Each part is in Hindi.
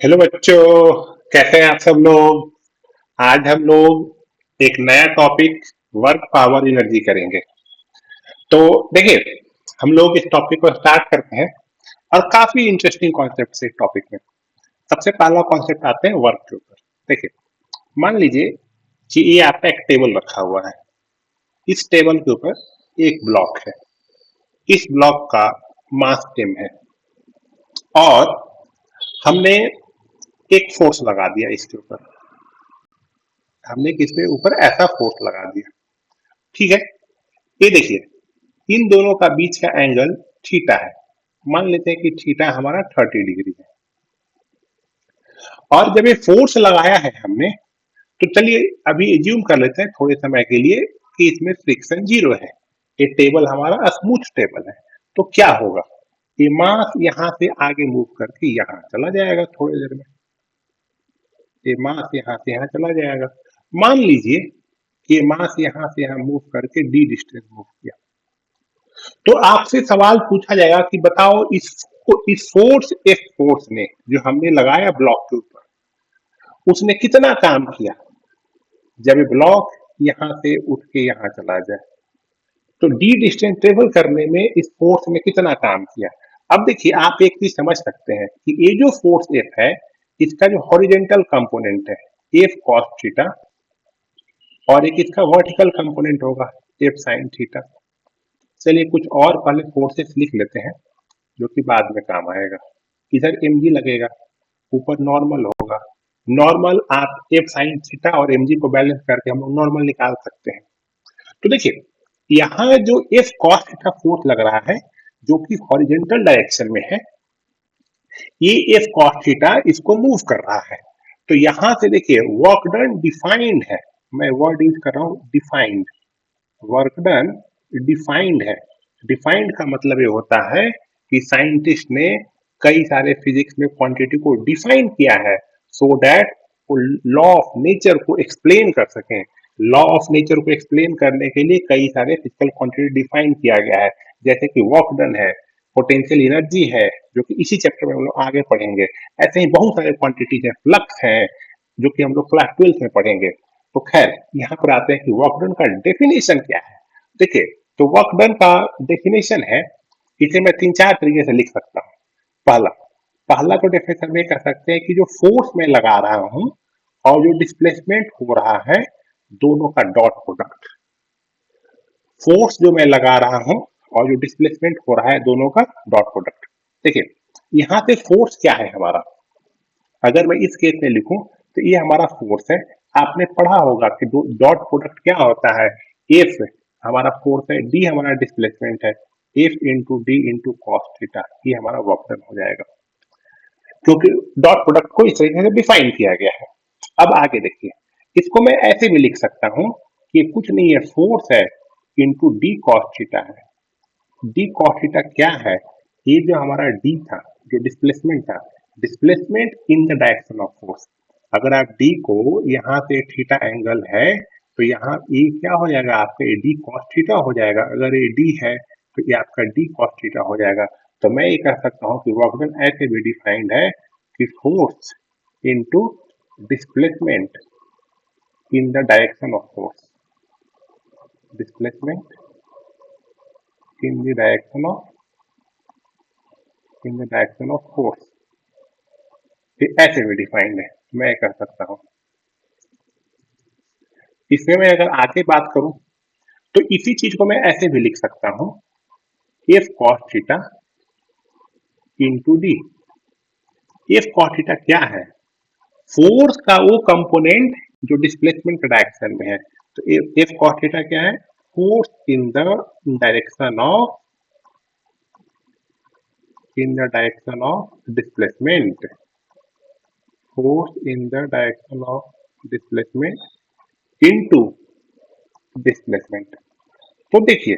हेलो बच्चों, कैसे हैं आप सब लोग। आज हम लोग एक नया टॉपिक वर्क पावर एनर्जी करेंगे। तो देखिए, हम लोग इस टॉपिक को स्टार्ट करते हैं और काफी इंटरेस्टिंग कॉन्सेप्ट से टॉपिक में सबसे पहला कॉन्सेप्ट आते हैं वर्क के ऊपर। देखिए, मान लीजिए कि ये आपका एक टेबल रखा हुआ है। इस टेबल के ऊपर एक ब्लॉक है। इस ब्लॉक का मास m है और हमने एक फोर्स लगा दिया इसके ऊपर। हमने किसके ऊपर ऐसा फोर्स लगा दिया, ठीक है। ये देखिए, इन दोनों का बीच का एंगल थीटा है। मान लेते हैं कि थीटा हमारा 30 डिग्री है। और जब ये फोर्स लगाया है हमने, तो चलिए अभी एज्यूम कर लेते हैं थोड़े समय के लिए कि इसमें फ्रिक्शन जीरो है। ये टेबल हमारा स्मूथ टेबल है। तो क्या होगा, ये मास यहां से आगे मूव करके यहां चला जाएगा थोड़ी देर में। ये मास यहां से यहां चला जाएगा। मान लीजिए कि ये मास यहां से यहां मूव करके डी डिस्टेंस मूव किया, तो आपसे सवाल पूछा जाएगा कि बताओ इस फोर्स ने जो हमने लगाया ब्लॉक के ऊपर, उसने कितना काम किया जब ये ब्लॉक यहां से उठ के यहां चला जाए। तो डी डिस्टेंस ट्रेवल करने में इस फोर्स ने कितना काम किया। अब देखिए, आप एक चीज समझ सकते हैं कि ये जो फोर्स एफ है, इसका जो हॉरिजेंटल कंपोनेंट है एफ कॉस थीटा, और एक इसका वर्टिकल कंपोनेंट होगा एफ साइन थीटा। चलिए कुछ और पहले फोर्सेस लिख लेते हैं जो कि बाद में काम आएगा। इधर एम जी लगेगा, ऊपर नॉर्मल होगा। नॉर्मल आप एफ साइन थीटा और एम जी को बैलेंस करके हम लोग नॉर्मल निकाल सकते हैं। तो देखिए, यहाँ जो एफ कॉस थीटा फोर्स लग रहा है जो कि हॉरिजेंटल डायरेक्शन में है, ये एफ कॉस थीटा इसको मूव कर रहा है। तो यहां से देखिए वर्क डन डिफाइंड है। मैं वर्ड यूज कर रहा हूं डिफाइंड। वर्क डन डिफाइंड है। डिफाइंड का मतलब ये होता है कि साइंटिस्ट ने कई सारे फिजिक्स में क्वांटिटी को डिफाइन किया है, सो दैट वो लॉ ऑफ नेचर को एक्सप्लेन कर सकें। लॉ ऑफ नेचर को एक्सप्लेन करने के लिए कई सारे फिजिकल क्वांटिटी डिफाइन किया गया है, जैसे कि वर्क डन है, पोटेंशियल एनर्जी है, जो कि इसी चैप्टर में हम लोग आगे पढ़ेंगे। ऐसे ही बहुत सारे क्वांटिटीज है, फ्लक्स है, जो कि हम लोग क्लास 12 में पढ़ेंगे। तो खैर, यहाँ पर आते हैं कि वर्क डन का डेफिनेशन क्या है। देखिए, तो वर्क डन का डेफिनेशन है, इसे मैं तीन चार तरीके से लिख सकता हूँ। पहला पहला तो डेफिनेशन में कह सकते हैं कि जो फोर्स मैं लगा रहा हूं और जो डिस्प्लेसमेंट हो रहा है, दोनों का डॉट प्रोडक्ट। फोर्स जो मैं लगा रहा हूं और जो डिस्प्लेसमेंट हो रहा है, दोनों का डॉट प्रोडक्ट। देखिए, यहां पे फोर्स क्या है हमारा, अगर मैं इस केस में लिखूं तो ये हमारा फोर्स है। आपने पढ़ा होगा कि डॉट प्रोडक्ट क्या होता है। एफ हमारा फोर्स है, डी हमारा डिस्प्लेसमेंट है। F into D into cos theta, ये हमारा वर्क डन हो जाएगा, क्योंकि डॉट प्रोडक्ट को इस तरीके से डिफाइन किया गया है। अब आगे देखिए, इसको मैं ऐसे भी लिख सकता हूं कि कुछ नहीं है, फोर्स है इंटू डी कॉस थीटा है। डी कॉस थीटा क्या है, ये जो हमारा डी था, जो डिस्प्लेसमेंट था, displacement in the direction of force. अगर आप डी को यहाँ से थीटा एंगल है, तो यहाँ ये क्या हो जाएगा, आपका ये डी कॉस थीटा हो जाएगा। अगर ये डी है तो ये आपका डी कॉस थीटा हो जाएगा। तो मैं ये कह सकता हूँ कि वर्क डन ऐसे भी डिफाइंड है कि force into displacement in the direction of force. Displacement in the direction of force, ये ऐसे भी डिफाइंड है। मैं कर सकता हूँ। इसमें मैं अगर आगे बात करूं तो इसी चीज को मैं ऐसे भी लिख सकता हूं, F cos theta into D. F cos theta क्या है, फोर्स का वो कंपोनेंट जो डिस्प्लेसमेंट डायरेक्शन में है। तो एफ कॉस थीटा क्या है, force direction of in the direction of displacement. Force in the direction of displacement into displacement. तो देखिए,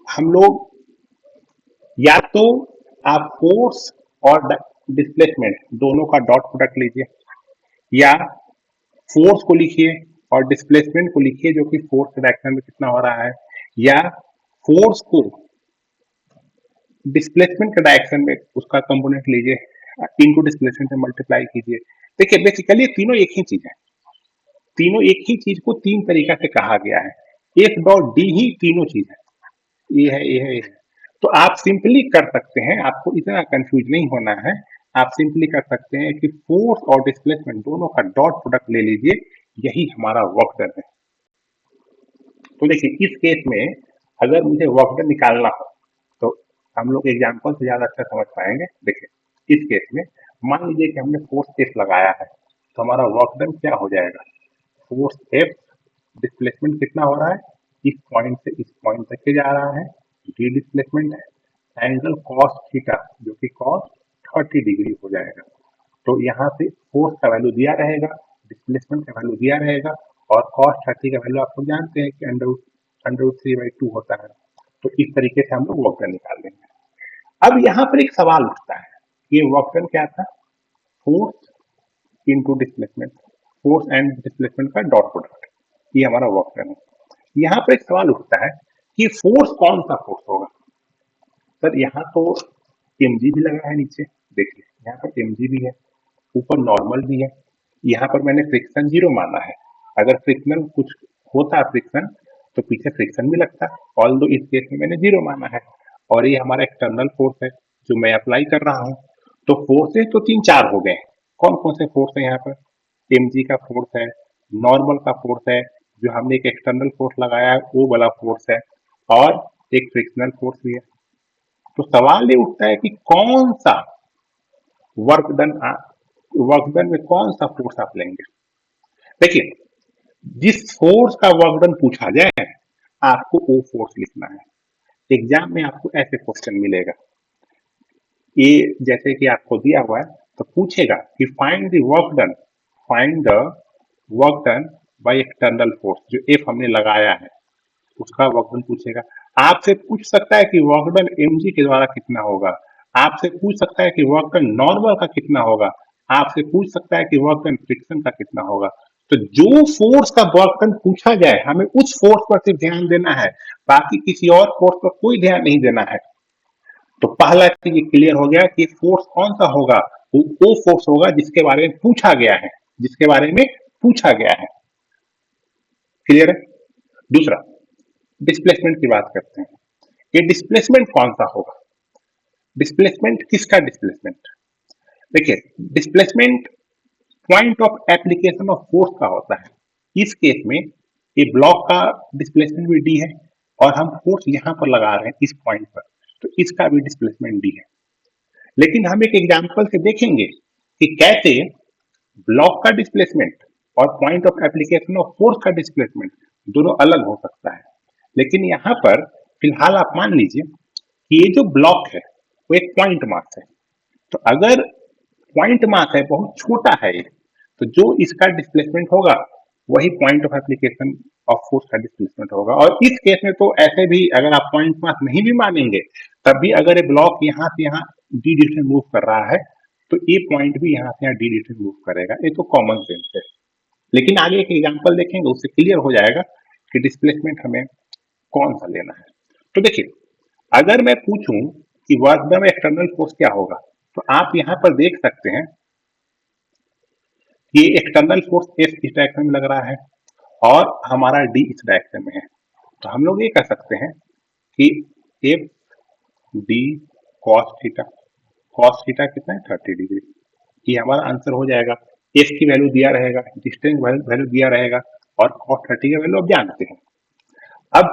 हम लोग या तो आप फोर्स और डिस्प्लेसमेंट दोनों का डॉट प्रोडक्ट लीजिए, या फोर्स को लिखिए और डिस्प्लेसमेंट को लिखिए जो कि फोर्स के डायरेक्शन में कितना हो रहा है, या फोर्स को डिस्प्लेसमेंट के डायरेक्शन में उसका कंपोनेंट लीजिए, इनटू डिस्प्लेसमेंट से मल्टीप्लाई कीजिए। देखिए बेसिकली तीनों एक ही चीज है, तीनों एक ही चीज को तीन तरीका से कहा गया है। एफ डॉट डी ही तीनों चीज है, ये है ये है ये है। तो आप सिंपली कर सकते हैं, आपको इतना कंफ्यूज नहीं होना है। आप सिंपली कर सकते हैं कि फोर्स और डिस्प्लेसमेंट दोनों का डॉट प्रोडक्ट ले लीजिए, यही हमारा वर्क डन है। तो देखिए इस केस में अगर मुझे वर्क डन निकालना हो तो हम लोग एग्जाम्पल से ज्यादा अच्छा समझ पाएंगे। देखिए इस केस में मान लीजिए कि हमने फोर्स एफ लगाया है, तो हमारा वर्क डन क्या हो जाएगा, फोर्स एफ, डिस्प्लेसमेंट कितना हो रहा है, इस पॉइंट से इस पॉइंट तक के जा रहा है, डी डिस्प्लेसमेंट है, एंगल कॉस थीटा जो कि कॉस 30 डिग्री हो जाएगा। तो यहाँ से फोर्स का वैल्यू दिया रहेगा, डिस्प्लेसमेंट का वैल्यू दिया रहेगा, और कॉस 30 का वैल्यू आप लोग जानते हैं कि अंडर रूट 3/2 होता है। तो इस तरीके से हम लोग वर्क डन निकाल लेंगे। अब यहाँ पर एक सवाल उठता है, ये वर्क डन क्या था, force into displacement, force and displacement का डॉट प्रोडक्ट, ये हमारा वर्क डन है। यहाँ पर एक सवाल उठता है कि फोर्स कौन सा फोर्स होगा। सर यहाँ तो एम भी लगा है नीचे, देखिए यहाँ पर एम भी है, ऊपर नॉर्मल भी है, यहाँ पर मैंने फ्रिक्शन जीरो माना है। अगर फ्रिक्शनल कुछ होता फ्रिक्शन तो पीछे फ्रिक्शन भी लगता, ऑल दो इस केस में मैंने जीरो माना है। और ये हमारा एक्सटर्नल फोर्स है जो मैं अप्लाई कर रहा हूँ। तो फोर्सेस तो तीन चार हो गए, कौन कौन से फोर्स है यहाँ पर, एम का फोर्स है, नॉर्मल का फोर्स है, जो हमने एक एक्सटर्नल फोर्स लगाया है वो वाला फोर्स है, और एक फ्रिक्शनल फोर्स भी है। तो सवाल ये उठता है कि कौन सा वर्क डन, वर्क डन में कौन सा फोर्स आप लेंगे। देखिए जिस फोर्स का वर्क डन पूछा जाए आपको वो फोर्स लिखना है। एग्जाम में आपको ऐसे क्वेश्चन मिलेगा, ये जैसे कि आपको दिया हुआ है तो पूछेगा कि find the work done, find the work done by external force, जो एफ हमने लगाया है उसका वर्क डन पूछेगा। आपसे पूछ सकता है कि वर्क डन एम के द्वारा कितना होगा, आपसे पूछ सकता है कि वर्क डन नॉर्मल का कितना होगा, आपसे पूछ सकता है कि वर्क डन फ्रिक्शन का कितना होगा। तो जो फोर्स का वर्क डन पूछा जाए हमें उस फोर्स पर सिर्फ ध्यान देना है, बाकी किसी और फोर्स पर कोई ध्यान नहीं देना है। तो पहला चीज क्लियर हो गया कि फोर्स कौन सा होगा, वो फोर्स होगा जिसके बारे में पूछा गया है, जिसके बारे में पूछा गया है। क्लियर है। दूसरा डिस्प्लेसमेंट की बात करते हैं, ये डिस्प्लेसमेंट कौन सा होगा, डिस्प्लेसमेंट किसका डिस्प्लेसमेंट। देखिए displacement point of application of force का होता है। इस केस में ये ब्लॉक का डिस्प्लेसमेंट भी डी है, और हम फोर्स यहाँ पर लगा रहे हैं इस पॉइंट पर, तो इसका भी डिस्प्लेसमेंट डी है। लेकिन हम एक एग्जाम्पल से देखेंगे कि कैसे ब्लॉक का डिस्प्लेसमेंट और point of application of force का डिस्प्लेसमेंट दोनों अलग हो सकता है। लेकिन यहाँ पर फिलहाल आप मान लीजिए कि ये जो ब्लॉक है वो एक पॉइंट मास है। तो अगर पॉइंट मास है, बहुत छोटा है ये, तो जो इसका डिस्प्लेसमेंट होगा वही point of application of force का डिस्प्लेसमेंट होगा। और इस केस में तो ऐसे भी अगर आप पॉइंट मास नहीं भी मानेंगे तब भी अगर ये ब्लॉक यहाँ से यहाँ डी डिरेक्शन मूव कर रहा है तो ये पॉइंट भी यहाँ से यहाँ डी डिरेक्शन मूव करेगा, ये तो कॉमन सेंस है। लेकिन आगे एक एग्जाम्पल देखेंगे उससे क्लियर हो जाएगा कि डिस्प्लेसमेंट हमें कौन सा लेना है। तो देखिए अगर मैं पूछूं कि वर्क डन में एक्सटर्नल फोर्स क्या होगा, तो आप यहाँ पर देख सकते हैं कि एक्सटर्नल फोर्स एफ इस डायरेक्शन में लग रहा है और हमारा डी इस डायरेक्शन में है। तो हम लोग ये कह सकते हैं कि एफ डी कॉस थीटा कितना है 30 डिग्री, ये हमारा आंसर हो जाएगा। एफ की वैल्यू दिया रहेगा, डिस्टेंस वैल्यू दिया रहेगा, और कॉस 30 का वैल्यू आप जानते हैं। अब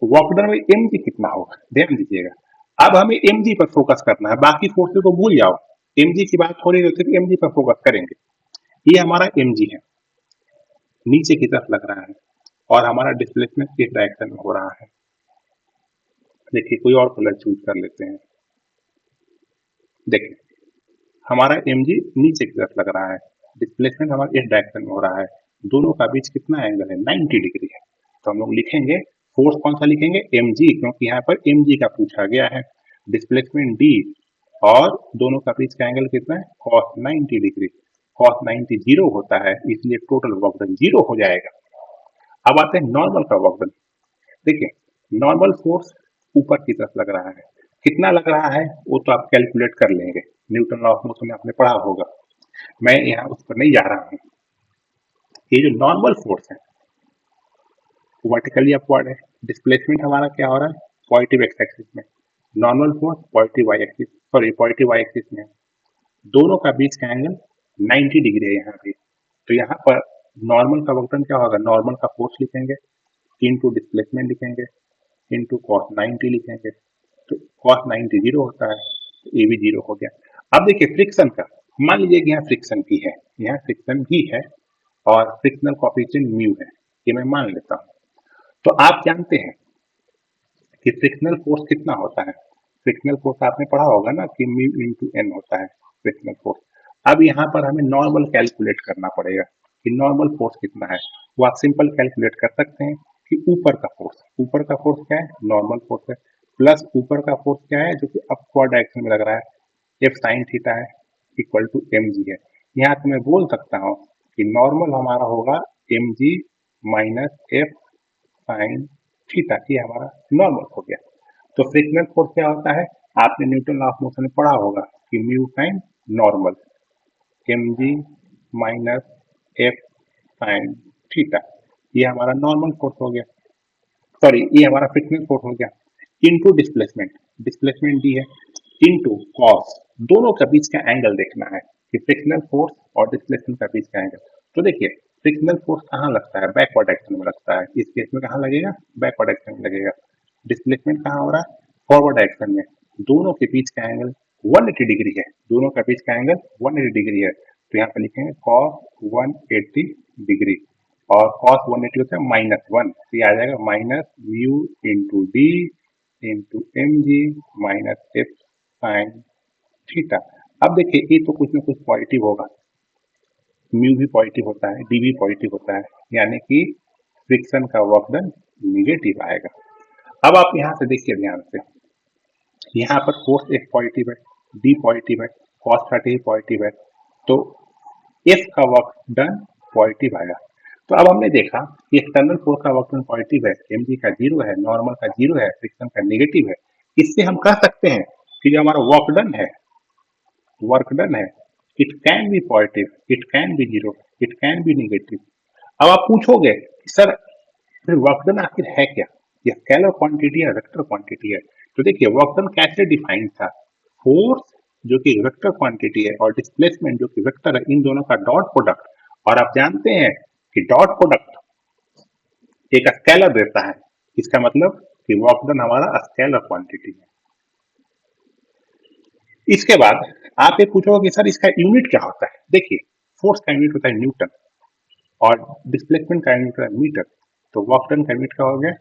वर्क डन में एम जी कितना होगा ध्यान दीजिएगा, अब हमें एम जी पर फोकस करना है, बाकी फोर्सेस को भूल जाओ। एम जी की बात हो रही है तो सिर्फ एम जी पर फोकस करेंगे। ये हमारा एम जी है, नीचे की तरफ लग रहा है, और हमारा डिस्प्लेसमेंट इस डायरेक्शन में हो रहा है। देखिए कोई और कलर चूज कर लेते हैं। देखिए हमारा एम जी नीचे की तरफ लग रहा है, डिस्प्लेसमेंट हमारा इस डायरेक्शन में हो रहा है, दोनों का बीच कितना एंगल है 90 डिग्री है। तो हम लोग लिखेंगे फोर्स कौन सा लिखेंगे, एम जी, क्योंकि यहाँ पर एम जी का पूछा गया है, डिस्प्लेसमेंट डी, और दोनों का बीच का एंगल कितना है cos 90 डिग्री। cos 90 जीरो होता है इसलिए टोटल वर्क डन जीरो हो जाएगा। अब आते हैं नॉर्मल का वर्क डन। देखिए नॉर्मल फोर्स ऊपर की तरफ लग रहा है, कितना लग रहा है वो तो आप कैलकुलेट कर लेंगे, न्यूटन लॉ ऑफ मोशन में आपने पढ़ा होगा, मैं यहाँ उस पर नहीं जा रहा हूँ। ये जो नॉर्मल फोर्स है वर्टिकली अपवर्ड है, डिस्प्लेसमेंट हमारा क्या हो रहा है पॉजिटिव एक्स एक्सिस में, normal force positive y axis, sorry positive y axis में, दोनों का बीच का एंगल 90 डिग्री है यहाँ पे। तो यहाँ पर नॉर्मल का वर्क डन क्या होगा, नॉर्मल का फोर्स लिखेंगे इनटू डिस्प्लेसमेंट लिखेंगे इनटू cos 90 लिखेंगे, तो cos 90 जीरो होता है, तो ये भी जीरो हो गया। अब देखिए फ्रिक्शन का, मान लीजिए कि यहाँ फ्रिक्शन भी है, यहाँ फ्रिक्शन भी है और फ्रिक्शनल कोएफिशिएंट म्यू है, ये मैं मान लेता हूँ। तो आप जानते हैं कि फ्रिक्शनल फोर्स कितना होता है, फ्रिक्शनल फोर्स आपने पढ़ा होगा ना कि म्यू इंटू एन होता है फ्रिक्शनल फोर्स। अब यहाँ पर हमें नॉर्मल कैलकुलेट करना पड़ेगा कि नॉर्मल फोर्स कितना है, वो आप सिंपल कैलकुलेट कर सकते हैं कि ऊपर का फोर्स क्या है, नॉर्मल फोर्स है, प्लस ऊपर का फोर्स क्या है जो कि अपवर्ड डायरेक्शन में लग रहा है, एफ साइन थीटा है इक्वल टू एम जी है। यहाँ तो मैं बोल सकता हूँ कि नॉर्मल हमारा होगा एम जी माइनस एफ साइन थीटा, ये हमारा नॉर्मल हो गया। तो फ्रिक्शनल फोर्स क्या होता है, आपने न्यूटन लॉ ऑफ मोशन में पढ़ा होगा कि म्यू टाइम नॉर्मल एम जी माइनस एफ साइन थीटा, ये हमारा नॉर्मल फोर्स हो गया, सॉरी ये हमारा फ्रिक्शनल फोर्स हो गया, इनटू डिस्प्लेसमेंट, डिस्प्लेसमेंट डी है, इनटू कॉस, दोनों के बीच का एंगल देखना है कि फ्रिक्शनल फोर्स और डिस्प्लेसमेंट का बीच का एंगल। तो देखिए फ्रिक्शनल फोर्स कहाँ लगता है, बैकवर्ड एक्शन में लगता है, इस केस में कहाँ लगेगा, बैकवर्ड एक्शन में लगेगा। डिस्प्लेसमेंट कहाँ हो रहा है, फॉरवर्ड एक्शन में, दोनों के बीच का एंगल 180 डिग्री है, दोनों का बीच का एंगल 180 डिग्री है, तो यहाँ पे लिखेंगे cos 180 डिग्री, और cos 180 होता है -1, तो ये आ जाएगा minus mu into D into M जी माइनस एफ साइन थीटा। अब देखिए ये तो कुछ ना कुछ पॉजिटिव होगा, म्यू भी पॉजिटिव होता है, डी भी पॉजिटिव होता है, यानी कि फ्रिक्शन का वर्क डन निगेटिव आएगा। अब आप यहाँ से देखिए ध्यान से, यहाँ पर फोर्स एक पॉजिटिव है, डी पॉजिटिव है, cos 30 पॉजिटिव है, तो एफ का वर्क डन पॉजिटिव आएगा। तो अब हमने देखा कि एक्सटर्नल फोर्स का वर्क डन पॉजिटिव है, एम जी का जीरो है, नॉर्मल का जीरो है, फ्रिक्शन का नेगेटिव है, इससे हम कह सकते हैं कि जो हमारा वर्क डन है it can be positive, it can be zero, it can be negative. अब आप पूछोगे कि सर फिर वर्क डन आखिर है क्या, ये स्केलर क्वांटिटी है वेक्टर क्वांटिटी है। तो देखिए वर्क डन कैसे डिफाइन था, फोर्स जो कि वेक्टर क्वांटिटी है और डिस्प्लेसमेंट जो कि वेक्टर है, इन दोनों का डॉट प्रोडक्ट, और आप जानते हैं कि डॉट प्रोडक्ट एक स्केलर देता है, इसका मतलब कि वर्क डन हमारा स्केलर क्वांटिटी है। इसके बाद आप ये पूछोगे कि सर इसका यूनिट क्या होता है, देखिए फोर्स का यूनिट होता है न्यूटन और डिस्प्लेसमेंट का यूनिट होता है मीटर, तो वर्क डन का यूनिट क्या हो गया,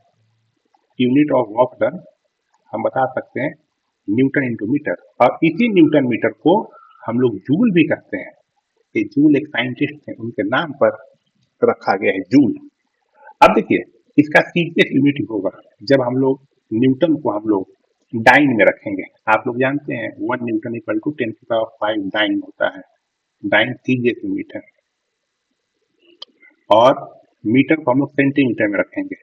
यूनिट ऑफ वर्क डन हम बता सकते हैं न्यूटन इंटू मीटर, और इसी न्यूटन मीटर को हम लोग जूल भी कहते हैं, ये जूल एक साइंटिस्ट हैं उनके नाम पर रखा गया है जूल। अब देखिए इसका सीक्रेट यूनिट होगा जब हम लोग न्यूटन को हम लोग डाइन में रखेंगे, आप लोग जानते हैं 1 न्यूटन इक्वल टू 10⁵ डाइन होता है, डाइन सीजीएस यूनिट है, और मीटर को हम लोग सेंटीमीटर में रखेंगे,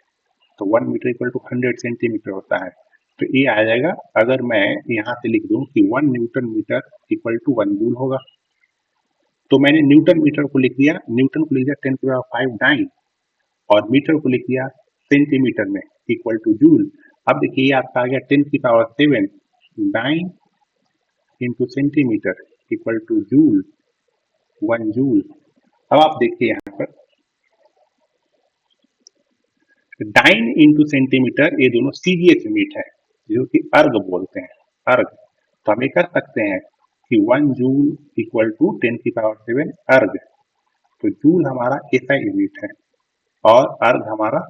तो 1 मीटर इक्वल टू 100 सेंटीमीटर होता है। तो ये आ जाएगा, अगर मैं यहाँ से लिख दूं कि 1 newton metre equal to 1 joule होगा, तो मैंने न्यूटन मीटर को लिख दिया, न्यूटन को लिख दिया 10⁵ डाइन, और मीटर को लिख दिया सेंटीमीटर में इक्वल टू जूल। अब देखिए ये आपका आ गया 10⁷ dyne into centimetre equal to joule, 1 joule. अब आप देखिए यहाँ पर डाइन इंटू सेंटीमीटर ये दोनों सीजीएस यूनिट है जो कि अर्ग बोलते हैं, अर्ग। तो हम ये कर सकते हैं कि 1 जूल इक्वल टू 10⁷ अर्ग, तो जूल हमारा एसआई यूनिट है और अर्ग हमारा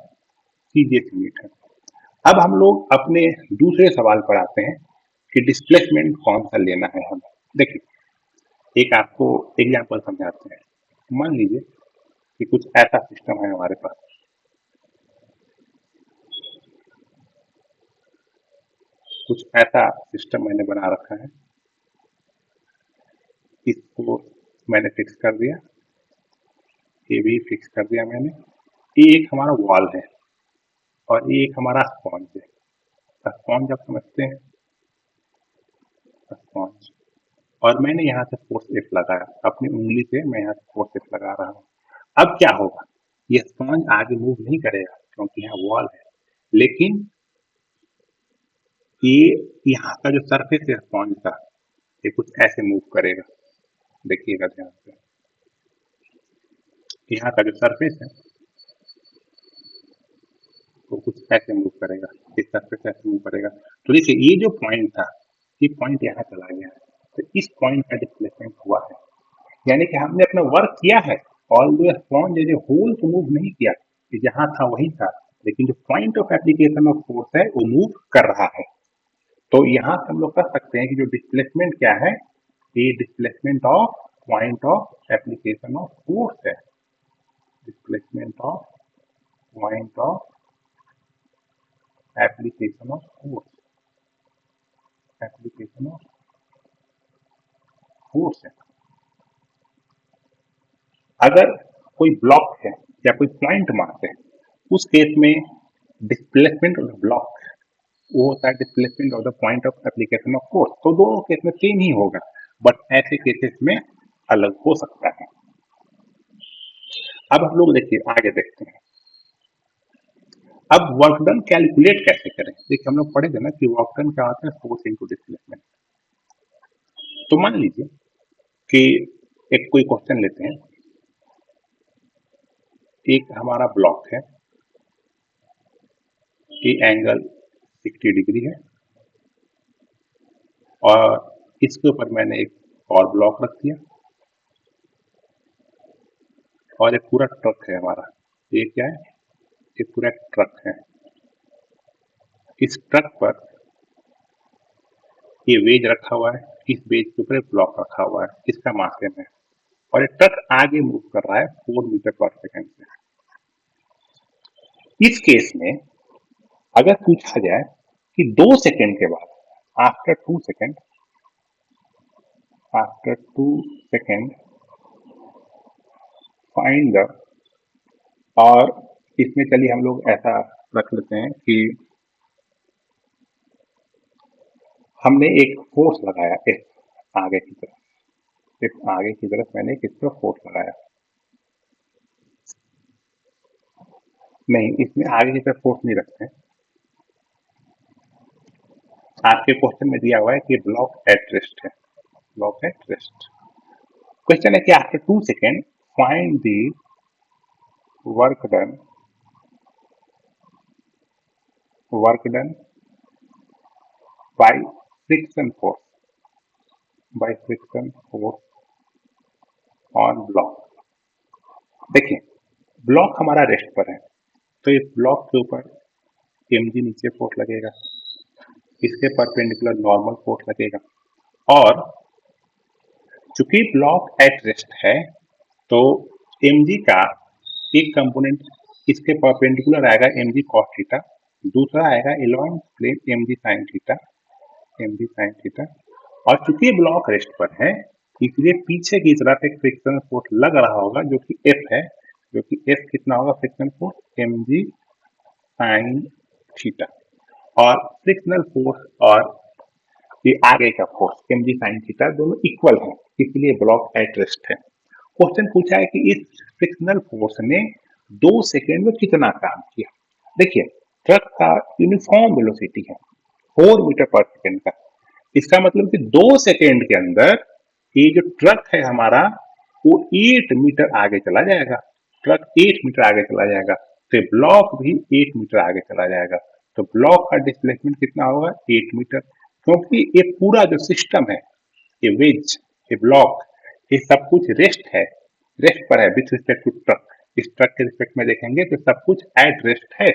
सीजीएस यूनिट है। अब हम लोग अपने दूसरे सवाल पर आते हैं कि डिस्प्लेसमेंट कौन सा लेना है हमें। देखिए एक आपको एग्जाम्पल समझाते हैं, मान लीजिए कि कुछ ऐसा सिस्टम है हमारे पास, कुछ ऐसा सिस्टम मैंने बना रखा है, इसको मैंने फिक्स कर दिया, ये भी फिक्स कर दिया मैंने, ये एक हमारा वॉल है और ये एक हमारा स्पॉन्ज है। स्पॉन्ज आप समझते हैं स्पॉन्ज, और मैंने यहाँ से फोर्स एफ लगाया, अपनी उंगली से मैं यहाँ से फोर्स एफ लगा रहा हूँ। अब क्या होगा, ये स्पॉन्ज आगे मूव नहीं करेगा क्योंकि यहाँ वॉल है, लेकिन ये यहाँ का जो सरफेस है स्पॉन्ज का, ये कुछ ऐसे मूव करेगा। देखिएगा ध्यान से, यहाँ का जो सरफेस है वो कुछ ऐसे मूव करेगा, इस सरफेस ऐसे मूव करेगा। तो देखिए ये जो पॉइंट था, ये पॉइंट यहाँ चला गया, तो इस पॉइंट का डिस्प्लेसमेंट हुआ है, यानी कि हमने अपना वर्क किया है। ऑल्दो स्पॉन्ज जो होल तो मूव नहीं किया, कि जहां था वही था, लेकिन जो point of application of force है वो मूव कर रहा है। तो यहाँ से हम लोग कह सकते हैं कि जो डिस्प्लेसमेंट क्या है, ये displacement of point of application of force है। Displacement of point of application of force, application of force है। अगर कोई ब्लॉक है या कोई पॉइंट मास है, उस केस में डिस्प्लेसमेंट ऑफ द ब्लॉक वो होता है displacement of the point of application of force. तो दोनों केस में सेम ही होगा, बट ऐसे केसेस में अलग हो सकता है। अब हम लोग देखिए आगे देखते हैं। अब वर्क डन कैलकुलेट कैसे करें। देखिए हम लोग पढ़े थे ना कि वर्क डन क्या होता है, फोर्स इनटू डिस्प्लेसमेंट। तो मान लीजिए कि एक कोई क्वेश्चन लेते हैं, एक हमारा ब्लॉक है, ये एंगल 60 डिग्री है, और इसके ऊपर मैंने एक और ब्लॉक रख दिया, और एक पूरा ट्रक है हमारा। ये क्या है, ये पूरा ट्रक है। इस ट्रक पर ये वेज रखा हुआ है, इस वेज के ऊपर एक ब्लॉक रखा हुआ है, इसका मास m है, और ये ट्रक आगे मूव कर रहा है 4 मीटर पर सेकेंड से। इस केस में अगर पूछा जाए कि 2 सेकेंड के बाद, after 2 second, after 2 second find the, और इसमें चलिए हम लोग ऐसा रख लेते हैं कि हमने एक फोर्स लगाया एफ आगे की तरफ, एफ आगे की तरफ मैंने इस तरफ फोर्स लगाया। नहीं, इसमें आगे की तरफ फोर्स नहीं रखते हैं। आपके क्वेश्चन में दिया हुआ है कि ब्लॉक एट रेस्ट है, ब्लॉक एट रेस्ट। क्वेश्चन है कि after 2 second find the work done, work done by friction force, by friction force on block. देखिए ब्लॉक हमारा रेस्ट पर है, तो इस ब्लॉक के ऊपर mg नीचे फोर्स लगेगा, इसके परपेंडिकुलर नॉर्मल फोर्स लगेगा, और चूंकि ब्लॉक एट रेस्ट है तो mg का एक कंपोनेंट इसके परपेंडिकुलर आएगा mg cos थीटा, दूसरा आएगा along plane mg sin theta, mg sin theta. और चूंकि ब्लॉक रेस्ट पर है इसलिए पीछे की तरफ एक फ्रिक्शन फोर्स लग रहा होगा जो कि F है, जो कि F कितना होगा, friction force mg sin theta. और फ्रिक्शनल फोर्स और ये आगे का फोर्स mg sin थीटा दोनों इक्वल है, इसलिए ब्लॉक एट रेस्ट है। क्वेश्चन पूछा है कि इस फ्रिक्शनल फोर्स ने 2 सेकेंड में कितना काम किया। देखिए ट्रक का यूनिफॉर्म वेलोसिटी है 4 मीटर पर सेकेंड का, इसका मतलब कि 2 सेकेंड के अंदर ये जो ट्रक है हमारा वो 8 मीटर आगे चला जाएगा, ट्रक 8 मीटर आगे चला जाएगा, तो ब्लॉक भी 8 मीटर आगे चला जाएगा। तो ब्लॉक का डिस्प्लेसमेंट कितना होगा, 8 मीटर, क्योंकि ये पूरा जो सिस्टम है, ये वेज, ये ब्लॉक, ये सब कुछ रेस्ट है, रेस्ट पर है विथ रिस्पेक्ट टू ट्रक। इस ट्रक के रिस्पेक्ट में देखेंगे तो सब कुछ एट रेस्ट है।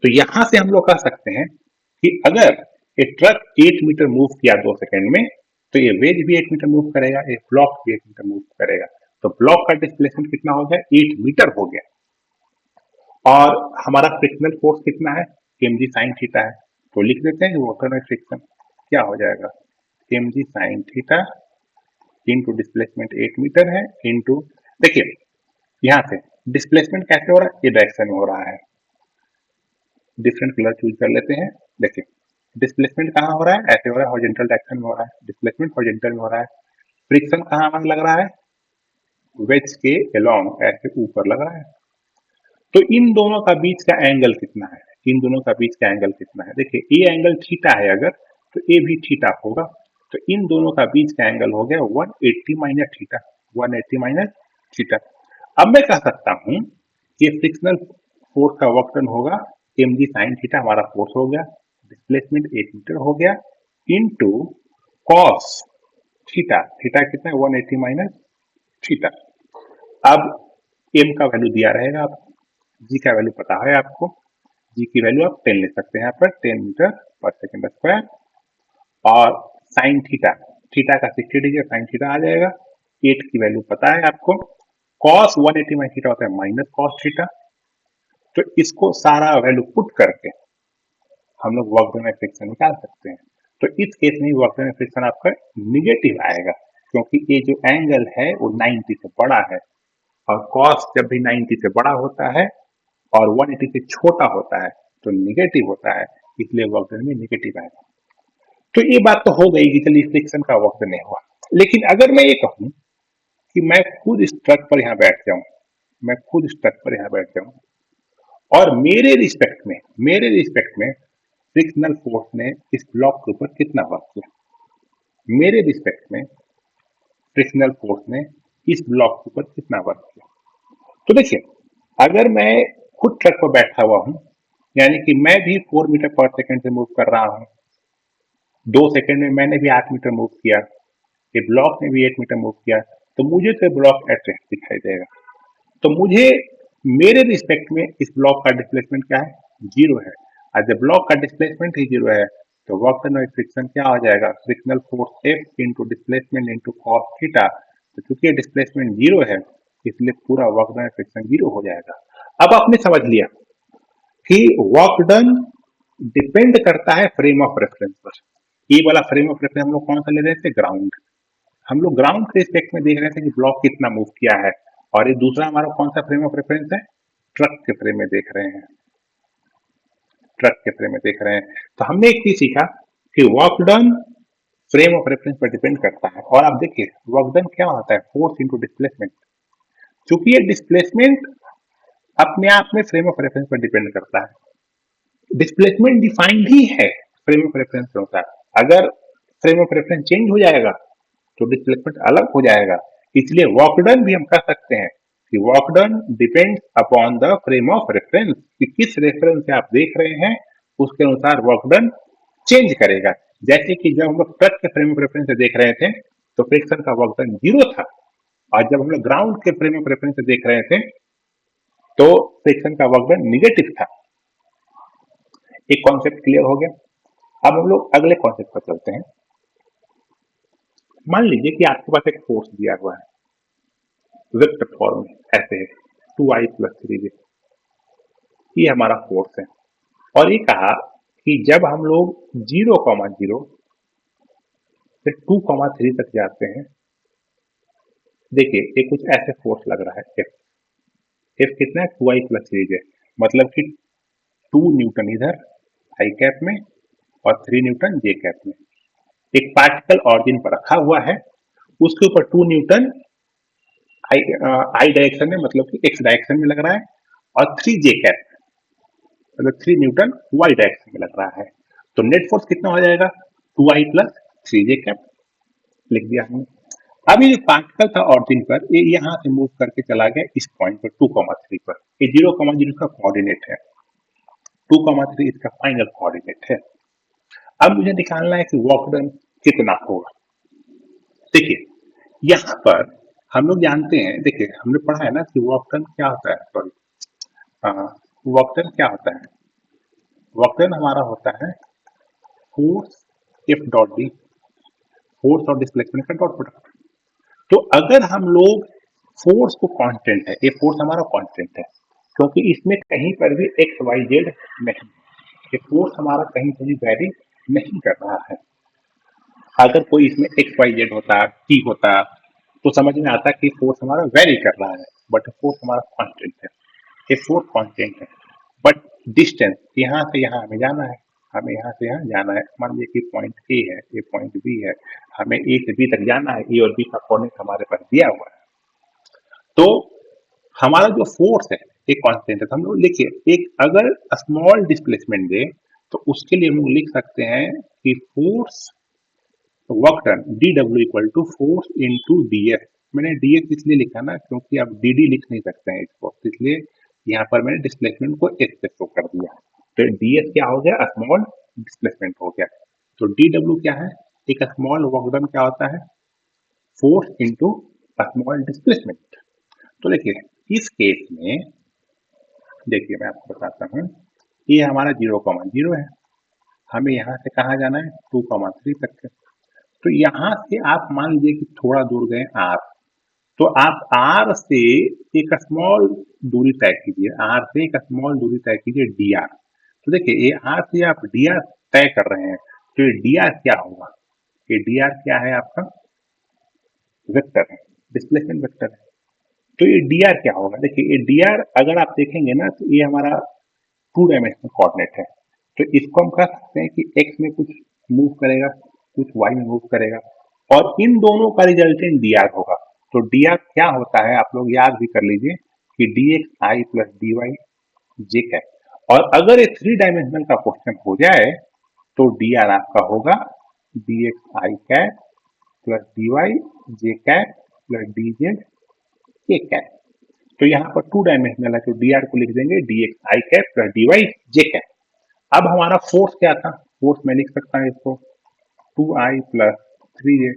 तो यहां से हम लोग कह सकते हैं कि अगर एक ट्रक 8 मीटर मूव किया 2 सेकेंड में, तो ये वेज भी 8 मीटर मूव करेगा, ये ब्लॉक भी 8 मीटर मूव करेगा। तो ब्लॉक का डिस्प्लेसमेंट कितना हो गया, 8 मीटर हो गया। और हमारा फ्रिक्शनल फोर्स कितना है, mg sin थीटा है, तो लिख देते हैं वाटर में फ्रिक्शन क्या हो जाएगा, mg sin theta into displacement 8 metre है, इंटू, देखिए यहाँ से डिस्प्लेसमेंट कैसे हो रहा है, ये डायरेक्शन में हो रहा है, डिफरेंट कलर चूज कर लेते हैं। देखिए डिस्प्लेसमेंट कहाँ हो रहा है, ऐसे हो रहा है, हॉरिजॉन्टल डायरेक्शन में हो रहा है, डिस्प्लेसमेंट हॉरिजॉन्टल में हो रहा है। फ्रिक्शन कहाँ हमें लग रहा है, वेज के अलोंग ऐसे ऊपर लग रहा है। तो इन दोनों का बीच का एंगल कितना है, इन दोनों का बीच का एंगल कितना है, देखिए ये एंगल थीटा है अगर, तो ये भी थीटा होगा। तो इन दोनों का बीच का एंगल हो गया 180 माइनस थीटा, 180 माइनस थीटा। अब मैं कह सकता हूं कि फ्रिक्शनल फोर्स का वर्क डन होगा mg sin थीटा, हमारा फोर्स हो गया, डिस्प्लेसमेंट 1 मीटर हो गया, इनटू कॉस थीटा, थीटा कितना है 180 माइनस थीटा। अब m का वैल्यू दिया रहेगा आपको, g का वैल्यू पता है आपको, g की वैल्यू आप 10 ले सकते हैं यहाँ पर, 10 मीटर पर सेकंड स्क्वायर। और साइन थीटा, थीटा का 60 डिग्री साइन थीटा आ जाएगा, 8 की वैल्यू पता है आपको। कॉस 180 माइनस थीटा होता है माइनस कॉस थीटा। तो इसको सारा वैल्यू पुट करके हम लोग वर्क डन फ्रिक्शन निकाल सकते हैं। तो इस केस में वर्क डन फ्रिक्शन आपका निगेटिव आएगा, क्योंकि ये जो एंगल है वो 90 से बड़ा है, और कॉस जब भी 90 से बड़ा होता है और 180 से छोटा होता है तो निगेटिव होता है, इसलिए वर्क डन में निगेटिव आएगा। तो ये बात तो हो गई कि चलिए फ्रिक्शन का वर्क डन नहीं हुआ। लेकिन अगर मैं ये कहूं कि मैं खुद इस ट्रक पर यहाँ बैठ जाऊं, मैं खुद इस ट्रक पर यहाँ बैठ जाऊं और मेरे रिस्पेक्ट में फ्रिक्शनल फोर्स ने इस ब्लॉक के ऊपर कितना वर्क किया, मेरे रिस्पेक्ट में फ्रिक्शनल फोर्स ने इस ब्लॉक के ऊपर कितना वर्क किया। तो देखिए, अगर मैं खुद ट्रक पर बैठा हुआ हूं, यानी कि मैं भी 4 मीटर पर सेकंड से मूव कर रहा हूं, 2 सेकंड में मैंने भी 8 मीटर मूव किया, ये ब्लॉक ने भी 8 मीटर मूव किया, तो मुझे तो ब्लॉक एट रेस्ट दिखाई देगा। तो मुझे मेरे रिस्पेक्ट में इस ब्लॉक का डिस्प्लेसमेंट क्या है, जीरो है। और जब ब्लॉक का डिस्प्लेसमेंट ही जीरो है तो वर्क डन बाय फ्रिक्शन क्या हो जाएगा, frictional force F into displacement into cos theta. तो चूंकि डिस्प्लेसमेंट जीरो है इसलिए पूरा वर्क डन फ्रिक्शन जीरो हो जाएगा। अब आपने समझ लिया कि वर्क डन डिपेंड करता है फ्रेम ऑफ रेफरेंस पर। ये वाला फ्रेम ऑफ रेफरेंस हम लोग कौन सा ले रहे थे, ग्राउंड। हम लोग ग्राउंड के रिस्पेक्ट में देख रहे थे कि ब्लॉक कितना मूव किया है, और ये दूसरा हमारा कौन सा फ्रेम ऑफ रेफरेंस है, ट्रक के फ्रेम में देख रहे हैं, ट्रक के फ्रेम में देख रहे हैं। तो हमने एक चीज सीखा कि work done frame of reference पर डिपेंड करता है। और आप देखिए वर्क डन क्या होता है, फोर्स इंटू डिस्प्लेसमेंट। चूंकि ये डिस्प्लेसमेंट अपने आप में फ्रेम ऑफ रेफरेंस पर डिपेंड करता है, डिस्प्लेसमेंट डिफाइंड ही है फ्रेम ऑफ रेफरेंस के अनुसार। अगर फ्रेम ऑफ रेफरेंस चेंज हो जाएगा तो डिस्प्लेसमेंट अलग हो जाएगा। इसलिए वर्क डन भी हम कह सकते हैं कि work done depends upon the frame of reference, कि किस रेफरेंस से आप देख रहे हैं उसके अनुसार वर्क डन चेंज करेगा। जैसे कि जब हम लोग ट्रक के फ्रेम ऑफ रेफरेंस से देख रहे थे तो फ्रिक्शन का वर्क डन जीरो था, और जब हम लोग ग्राउंड के फ्रेम ऑफ रेफरेंस से देख रहे थे तो फ्रिक्शन का वर्क डन निगेटिव था। एक कॉन्सेप्ट क्लियर हो गया। अब हम लोग अगले कॉन्सेप्ट पर चलते हैं। मान लीजिए कि आपके पास एक फोर्स दिया हुआ है वेक्टर फॉर्म में, ऐसे है 2i+3j, ये हमारा फोर्स है। और ये कहा कि जब हम लोग 0,0 से 2,3 तक जाते हैं, देखिए ये कुछ ऐसे फोर्स लग रहा है F। F कितना है 2i+3j, मतलब कि 2 न्यूटन इधर i कैप में और 3 न्यूटन j कैप में। एक पार्टिकल ऑरिजिन पर रखा हुआ है, उसके ऊपर 2 न्यूटन आई डायरेक्शन में, मतलब कि x डायरेक्शन में लग रहा है, और 3 j कैप मतलब 3 न्यूटन y डायरेक्शन में लग रहा है। तो नेट फोर्स कितना हो जाएगा, 2i+3j कैप, लिख दिया हमने। अब ये पार्टिकल था ऑरिजिन पर, ये यहां से मूव करके चला गया इस पॉइंट पर 2,3 पर। ये 0,0 का कोऑर्डिनेट है, 2,3 इसका फाइनल कोऑर्डिनेट है। अब मुझे निकालना है कि वर्क डन कितना होगा। देखिए यहाँ पर हम लोग जानते हैं, देखिए हमने पढ़ा है ना कि वर्क डन क्या होता है, सॉरी, वर्क डन क्या होता है, वर्क डन हमारा होता है force F dot D, force और डिस्प्लेसमेंट का डॉट प्रोडक्ट। तो अगर हम लोग फोर्स को कांस्टेंट है, ये फोर्स हमारा कांस्टेंट है क्योंकि इसमें कहीं पर भी एक्स वाई जेड नहीं, ये फोर्स हमारा कहीं पर भी वेरी नहीं कर रहा है। अगर कोई इसमें एक्स वाई जेड होता, टी होता, तो समझ में आता कि फोर्स हमारा वेरी कर रहा है, बट फोर्स हमारा कांस्टेंट है, ये फोर्स कांस्टेंट है। बट डिस्टेंस यहाँ से यहाँ हमें जाना है, हमें यहाँ से यहाँ जाना है, मान लीजिए कि पॉइंट ए है, ये पॉइंट बी है, हमें ए से बी तक जाना है, ए और बी का कोऑर्डिनेट हमारे पास दिया हुआ है। तो हमारा जो फोर्स है एक कांस्टेंट है, तो हम लोग लिखिए एक अगर स्मॉल डिस्प्लेसमेंट दे तो उसके लिए हम लोग लिख सकते हैं कि force work done D W equal to force into D S. मैंने डी एस इसलिए लिखा ना क्योंकि आप डी डी लिख नहीं सकते हैं इसको, इसलिए यहाँ पर मैंने डिस्प्लेसमेंट को एस से शो कर दिया। तो डी एस क्या हो गया, स्मॉल डिस्प्लेसमेंट हो गया। तो डी डब्ल्यू क्या है, एक स्मॉल वर्क डन क्या होता है, फोर्स इंटू स्मॉल डिस्प्लेसमेंट। तो देखिए इस केस में, देखिए मैं आपको बताता हूँ, ये हमारा 0,0 है, हमें यहाँ से कहाँ जाना है 2,3 तक के। तो यहाँ से आप मान लीजिए कि थोड़ा दूर गए आर, तो आप आर से एक स्मॉल दूरी तय कीजिए, आर से एक स्मॉल दूरी तय कीजिए डी आर। तो देखिए ये आर से आप डी आर तय कर रहे हैं, तो ये डी आर क्या होगा, ये डी आर क्या है आपका वेक्टर है, डिस्प्लेसमेंट वेक्टर है। तो ये डी आर क्या होगा, देखिए ये डी आर अगर आप देखेंगे ना तो ये हमारा टू डायमेंशनल कोऑर्डिनेट है। तो इसको हम कह सकते हैं कि एक्स में कुछ मूव करेगा, कुछ वाई में मूव करेगा, और इन दोनों का रिजल्टेंट डी आर होगा। तो डी आर क्या होता है आप लोग याद भी कर लीजिए कि डी एक्स आई plus d y j cap. और अगर ये थ्री डायमेंशनल का क्वेश्चन हो जाए तो डी आर आपका होगा D x i cap plus d y j cap plus D Z के कैप। तो यहाँ पर टू डायमेंशनल है तो डी आर को लिख देंगे D x i cap plus d y j cap. अब हमारा फोर्स क्या था, फोर्स में लिख सकता हूँ इसको 2i प्लस 3j,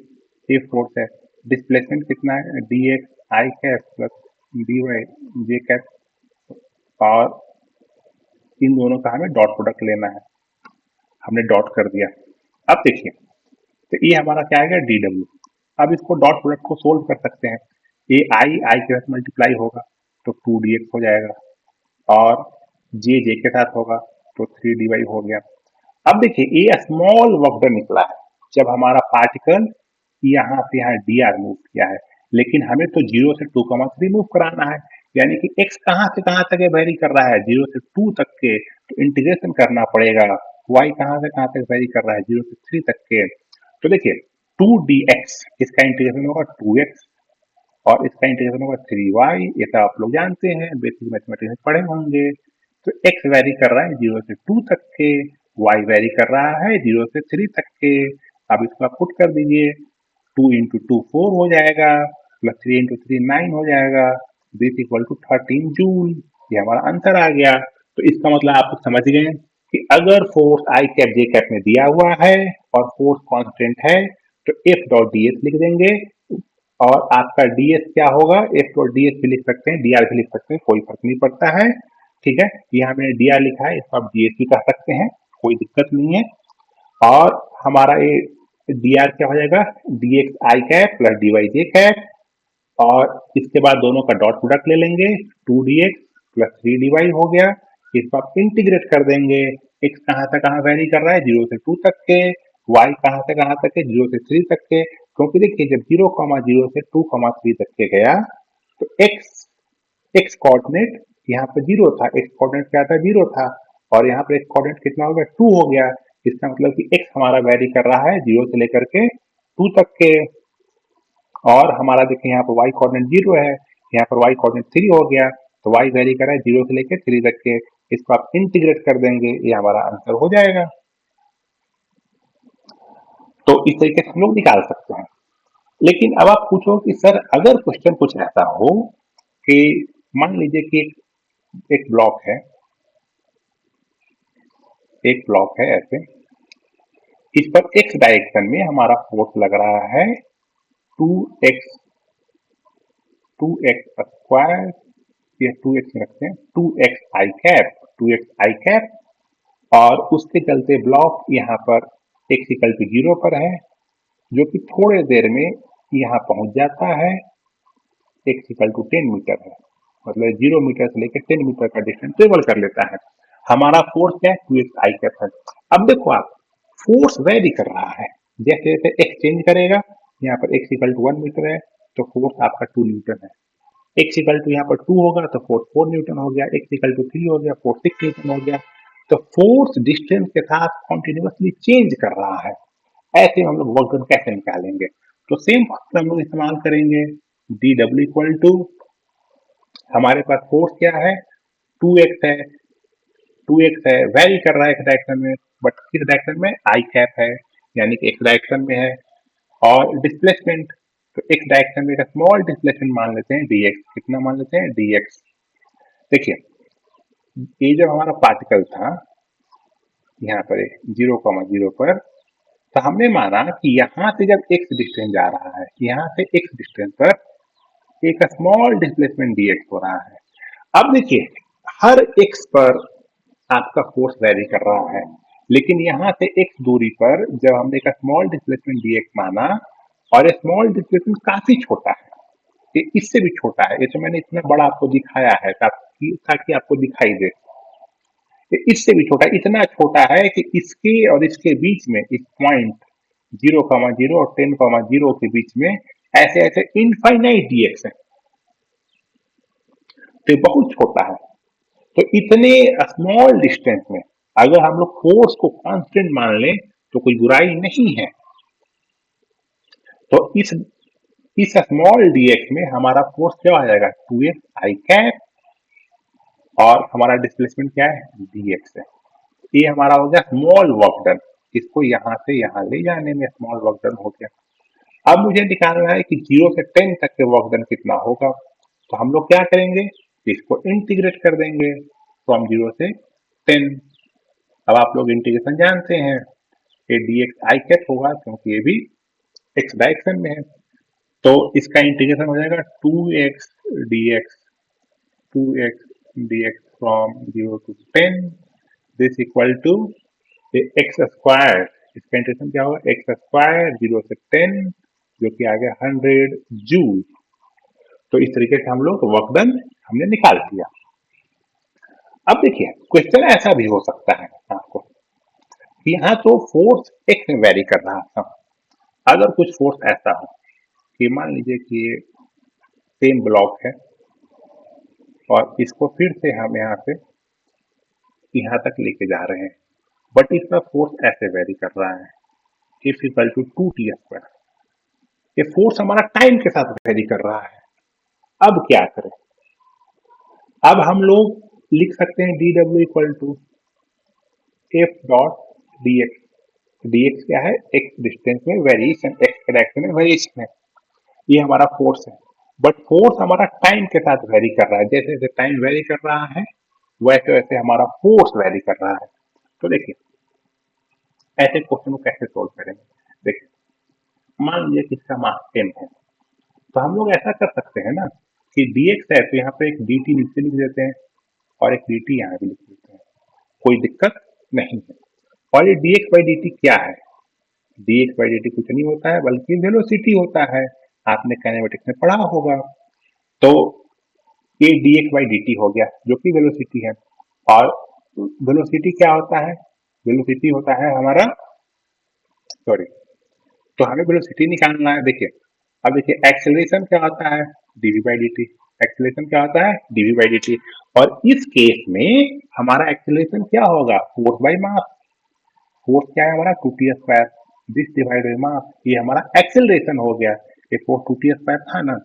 ये फोर्स है। डिस्प्लेसमेंट कितना है D x i cap plus d y j cap, और इन दोनों का हमें डॉट प्रोडक्ट लेना है, हमने डॉट कर दिया। अब देखिए तो ये हमारा क्या आएगा डी डब्ल्यू। अब इसको डॉट प्रोडक्ट को सोल्व कर सकते हैं, ये आई के साथ मल्टीप्लाई होगा तो 2dx हो जाएगा, और जे के साथ होगा तो 3dy हो गया। अब देखिए ये स्मॉल वेक्टर निकला है जब हमारा पार्टिकल यहाँ से यहाँ डी आर मूव किया है, लेकिन हमें तो 0 से 2,3 मूव कराना है, यानी कि x कहाँ से कहाँ तक वेरी कर रहा है 0 से 2 तक के, तो इंटीग्रेशन करना पड़ेगा। y कहाँ से कहाँ तक वेरी कर रहा है 0 से 3 तक के। तो देखिए 2dx इसका इंटीग्रेशन होगा 2x, और इसका इंटीग्रेशन होगा 3y, ये तो आप लोग जानते हैं बेसिक मैथमेटिक्स में पढ़े होंगे। तो x वेरी कर रहा है 0 से 2 तक के, y वेरी कर रहा है 0 से 3 तक के। अब इसको आप पुट कर दीजिए, 2 इंटू 2 4 हो जाएगा, प्लस 3 इंटू 3 9 हो जाएगा, दिस इक्वल टू 13 जूल। ये हमारा आंसर आ गया। तो इसका मतलब आप समझ गए कि अगर फोर्स आई कैप जे कैप में दिया हुआ है और फोर्स कांस्टेंट है तो एफ डॉट डी एस लिख देंगे, और आपका डीएस क्या होगा, एफ डॉट डीएस भी लिख सकते हैं, डीआर भी लिख सकते हैं, कोई फर्क नहीं पड़ता है। ठीक है, यहाँ मैंने डीआर लिखा है, इसको आप डीएस भी कह सकते हैं, कोई दिक्कत नहीं है। और हमारा ये डी आर क्या हो जाएगा D x i cap plus d y j cap, और इसके बाद दोनों का डॉट प्रोडक्ट ले लेंगे, 2dx प्लस 3dy हो गया। इसको आप इंटीग्रेट कर देंगे, x कहाँ से कहाँ वेरी कर रहा है 0 से 2 तक के, y कहाँ से कहाँ तक है 0 से 3 तक के। क्योंकि देखिए जब 0,0 से 2,3 तक के गया तो x कोऑर्डिनेट यहाँ पे 0 था, x कोऑर्डिनेट क्या था 0 था, और यहाँ पर x कोऑर्डिनेट कितना हो गया 2 हो गया। इसका मतलब कि x हमारा वेरी कर रहा है 0 से लेकर के 2 तक के, और हमारा देखिए यहाँ पर y कोऑर्डिनेट 0 है, यहाँ पर y कोऑर्डिनेट 3 हो गया, तो y वेरी कर रहा है 0 से लेकर 3 तक के। इसको आप इंटीग्रेट कर देंगे, ये हमारा आंसर हो जाएगा। तो इस तरीके से हम लोग निकाल सकते हैं। लेकिन अब आप पूछो कि सर अगर क्वेश्चन कुछ ऐसा हो कि मान लीजिए कि एक ब्लॉक है, एक ब्लॉक है ऐसे, इस पर x डायरेक्शन में हमारा फोर्स लग रहा है 2x 2x स्क्वायर, ये 2x रखते हैं 2x आई कैप, और उसके चलते ब्लॉक यहाँ पर x इक्वल टू 0 पर है, जो कि थोड़े देर में यहाँ पहुंच जाता है, x इक्वल टू 10 मीटर है, मतलब 0 मीटर से लेकर 10 मीटर का डिस्टेंस ट्रेवल कर लेता है। हमारा फोर्स क्या है 2x आई कैप है। अब देखो आप फोर्स वेरी कर रहा है, जैसे जैसे x चेंज करेगा, यहाँ पर x इक्वल टू 1 मीटर है तो फोर्स आपका 2 न्यूटन है, x इक्वल टू यहाँ पर 2 होगा तो फोर्स 4 न्यूटन हो गया, x इक्वल टू 3 हो गया फोर्स 6 न्यूटन हो गया। तो फोर्स डिस्टेंस के साथ कॉन्टिन्यूसली चेंज कर रहा है, ऐसे हम लोग वर्क डन कैसे निकालेंगे? तो सेम फॉर्मूला हम लोग इस्तेमाल करेंगे। डी डब्ल्यू इक्वल टू, हमारे पास फोर्स क्या है, 2x है, 2x है, वेरी कर रहा है एक डायरेक्शन में, बट किस डायरेक्शन में, आई कैप है, यानी कि एक डायरेक्शन में है। और डिस्प्लेसमेंट, तो एक डायरेक्शन में एक स्मॉल डिस्प्लेसमेंट मान लेते हैं dx, कितना मान लेते हैं dx। देखिए, ये जब हमारा पार्टिकल था यहाँ पर 0,0 पर, तो हमने माना कि यहाँ से जब x डिस्टेंस जा रहा है, यहाँ से x डिस्टेंस पर एक स्मॉल डिस्प्लेसमेंट dx हो रहा है। अब देखिए, हर x पर आपका फोर्स वेरी कर रहा है, लेकिन यहाँ से x दूरी पर जब हमने एक स्मॉल डिस्प्लेसमेंट dx माना, और ये स्मॉल डिस्प्लेसमेंट काफी छोटा है, ये इससे भी छोटा है, ये तो मैंने इतना बड़ा आपको दिखाया है ताकि आपको दिखाई दे, ये इससे भी छोटा, इतना छोटा है कि इसके और इसके बीच में, इस पॉइंट 0,0 और 10,0 के बीच में ऐसे ऐसे इनफाइनाइट dx है, तो ये बहुत छोटा है। तो इतने स्मॉल डिस्टेंस में अगर हम लोग फोर्स को कांस्टेंट मान लें तो कोई बुराई नहीं है। तो इस स्मॉल dx में हमारा फोर्स क्या आ जाएगा, 2x आई कैप, और हमारा डिस्प्लेसमेंट क्या है, dx है। ये हमारा हो गया स्मॉल वर्क डन, इसको यहां से यहां ले जाने में स्मॉल वर्क डन हो गया। अब मुझे निकालना है कि 0 से 10 तक के वर्क डन कितना होगा, तो हम लोग क्या करेंगे, इसको इंटीग्रेट कर देंगे फ्रॉम 0 से 10। अब आप लोग इंटीग्रेशन जानते हैं, ये dx आई कैप होगा क्योंकि ये भी x डायरेक्शन में है, तो इसका इंटीग्रेशन हो जाएगा 2x dx, 2x dx from 0 to 10, this equal to X square, इसका इंटीग्रेशन क्या होगा, एक्स स्क्वायर 0 से 10, जो कि आ गया 100 जूल। तो इस तरीके से हम लोग वर्क डन हमने निकाल दिया। अब देखिए, क्वेश्चन ऐसा भी हो सकता है आपको कि यहाँ तो फोर्स एक्स में वेरी कर रहा था, अगर कुछ फोर्स ऐसा हो कि मान लीजिए कि ये सेम ब्लॉक है और इसको फिर से हम यहाँ से यहाँ तक लेके जा रहे हैं, बट इसका फोर्स ऐसे वेरी कर रहा है, इफ इक्वल टू 2t²। ये फोर्स हमारा टाइम के साथ वेरी कर रहा है। अब क्या करें, अब हम लोग लिख सकते हैं D W equal to F dot D X. D X क्या है, एक्स डिस्टेंस में वेरिएशन, एक्स डायरेक्शन में वेरिएशन है, ये हमारा फोर्स है। बट फोर्स हमारा टाइम के साथ वेरी कर रहा है, जैसे जैसे टाइम वेरी कर रहा है वैसे वैसे हमारा फोर्स वेरी कर रहा है। तो देखिए, ऐसे क्वेश्चन को कैसे सोल्व करेंगे, देखिए मान लीजिए कि इसका मास 10 है, तो हम लोग ऐसा कर सकते हैं ना कि dx है तो यहाँ पे एक dt नीचे लिख देते हैं और एक dt यहाँ भी लिख देते हैं, कोई दिक्कत नहीं है। और ये dx by dt क्या है, dx by dt कुछ नहीं होता है बल्कि वेलोसिटी होता है, आपने काइनेमेटिक्स में पढ़ा होगा। तो ये dx by dt हो गया जो कि वेलोसिटी है, और वेलोसिटी क्या होता है, वेलोसिटी होता है हमारा, सॉरी, तो हमें वेलोसिटी निकालना है। देखिए, अब देखिए एक्सेलरेशन क्या होता है, dv by dt, एक्सेलरेशन क्या होता है, dv by dt, और इस केस में हमारा एक्सेलरेशन क्या होगा, फोर्स बाय मास। फोर्स क्या है हमारा, 2t², this divide by mass, ये हमारा एक्सेलरेशन हो गया। ये फोर्स 2t² था ना,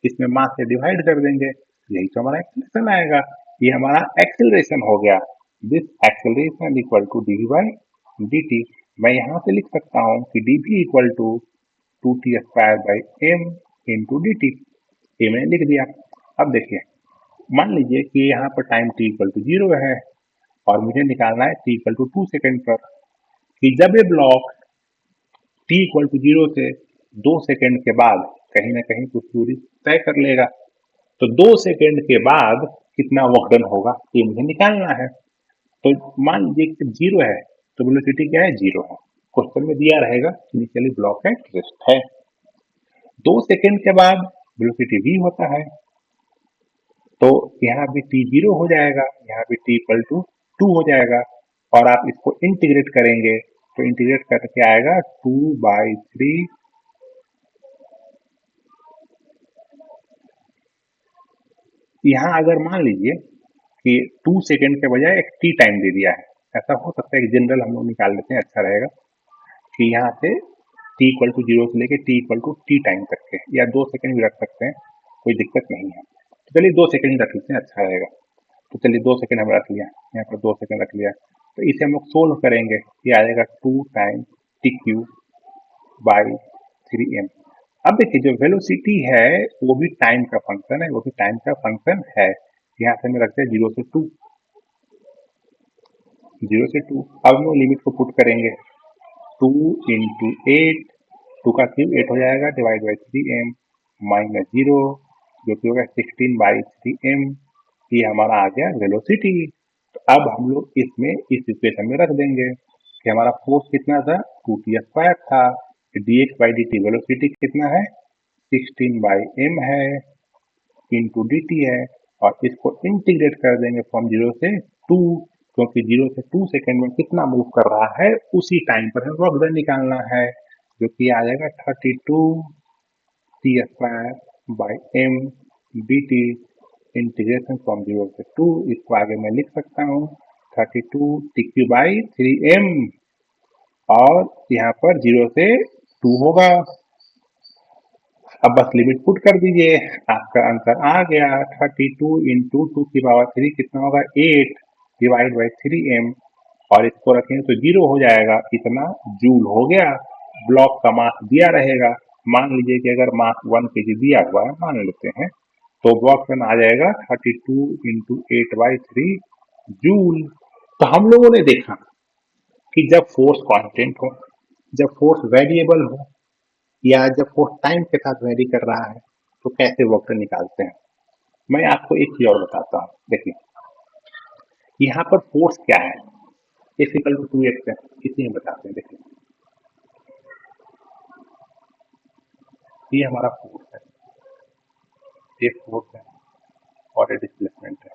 इसमें मास से डिवाइड कर देंगे, यही तो हमारा एक्सेलरेशन आएगा, ये हमारा एक्सेलरेशन हो गया। This acceleration equal to dv by dt। मैं यहाँ से लिख सकता हूँ कि dv equal to 2t² by m into D T, ये मैंने लिख दिया। अब देखिए, मान लीजिए कि यहाँ पर टाइम t इक्वल टू 0 है और मुझे निकालना है t इक्वल टू 2 सेकेंड पर, कि जब ये ब्लॉक t इक्वल टू 0 से 2 सेकेंड के बाद कहीं ना कहीं कुछ दूरी तय कर लेगा, तो 2 सेकेंड के बाद कितना वर्क डन होगा ये मुझे निकालना है। तो मान लीजिए कि 0 है तो वेलोसिटी क्या है, 0 है, क्वेश्चन में दिया रहेगा इनिशियली ब्लॉक एट रेस्ट है। 2 सेकेंड के बाद वेलोसिटी v होता है, तो यहाँ भी t 0 हो जाएगा, यहाँ भी t इक्वल टू 2 हो जाएगा, और आप इसको इंटीग्रेट करेंगे तो इंटीग्रेट करके आएगा 2/3। यहाँ अगर मान लीजिए कि 2 सेकेंड के बजाय एक t टाइम दे दिया है, ऐसा हो सकता है कि जनरल हम लोग निकाल लेते हैं, अच्छा रहेगा कि यहाँ से t इक्वल टू 0 से लेके t equal to t time तक के, या 2 सेकंड भी रख सकते हैं, कोई दिक्कत नहीं है। तो चलिए 2 सेकंड रख लेते हैं, अच्छा रहेगा। तो चलिए 2 सेकंड हमने रख लिया, यहाँ पर 2 सेकंड रख लिया। तो इसे हम लोग सोल्व करेंगे, ये आ जाएगा 2 time T Q by 3m। अब देखिए जो वेलोसिटी है वो भी टाइम का फंक्शन है, वो भी टाइम का फंक्शन है। यहाँ से हमें रखते हैं 0 से 2, 0 से 2। अब हम लोग लिमिट को पुट करेंगे, 2 इंटू 8, 2 का क्यूब 8 हो जाएगा, डिवाइड बाई 3m माइनस 0, जो कि होगा 16 बाई 3m। ये हमारा आ गया वेलोसिटी। तो अब हम लोग इसमें इस इक्वेशन में रख देंगे कि हमारा फोर्स कितना था, 2t² था, D x by D T velocity कितना है, 16 बाई m है, इंटू डी टी है, और इसको इंटीग्रेट कर देंगे फ्रॉम 0 से 2, क्योंकि 0 से 2 सेकेंड में कितना मूव कर रहा है उसी टाइम पर हमें वर्क डन निकालना है, जो कि आ जाएगा 32t² by m dt। Integration from 0 से 2, इसको आगे मैं लिख सकता हूँ 32t³ बाई 3m, और यहाँ पर 0 से 2 होगा। अब बस लिमिट पुट कर दीजिए, आपका आंसर आ गया 32 इंटू 2 की पावर 3 कितना होगा, 8 डिवाइड बाई 3m, और इसको रखेंगे तो 0 हो जाएगा, इतना जूल हो गया। ब्लॉक का मास दिया रहेगा, मान लीजिए कि अगर मास 1 kg दिया हुआ है, मान लेते हैं, तो ब्लॉक में आ जाएगा 32 इंटू 8/3 जूल। तो हम लोगों ने देखा कि जब फोर्स कांस्टेंट हो, जब फोर्स वेरिएबल हो, या जब फोर्स टाइम के साथ वेरी कर रहा है, तो कैसे वर्क निकालते हैं। मैं आपको एक चीज और बताता हूँ, देखिए यहाँ पर फोर्स क्या है, F इक्वल टू 2x है, इसी में बताते हैं। देखिए ये हमारा फोर्स है, ये फोर्स है और ये डिस्प्लेसमेंट है।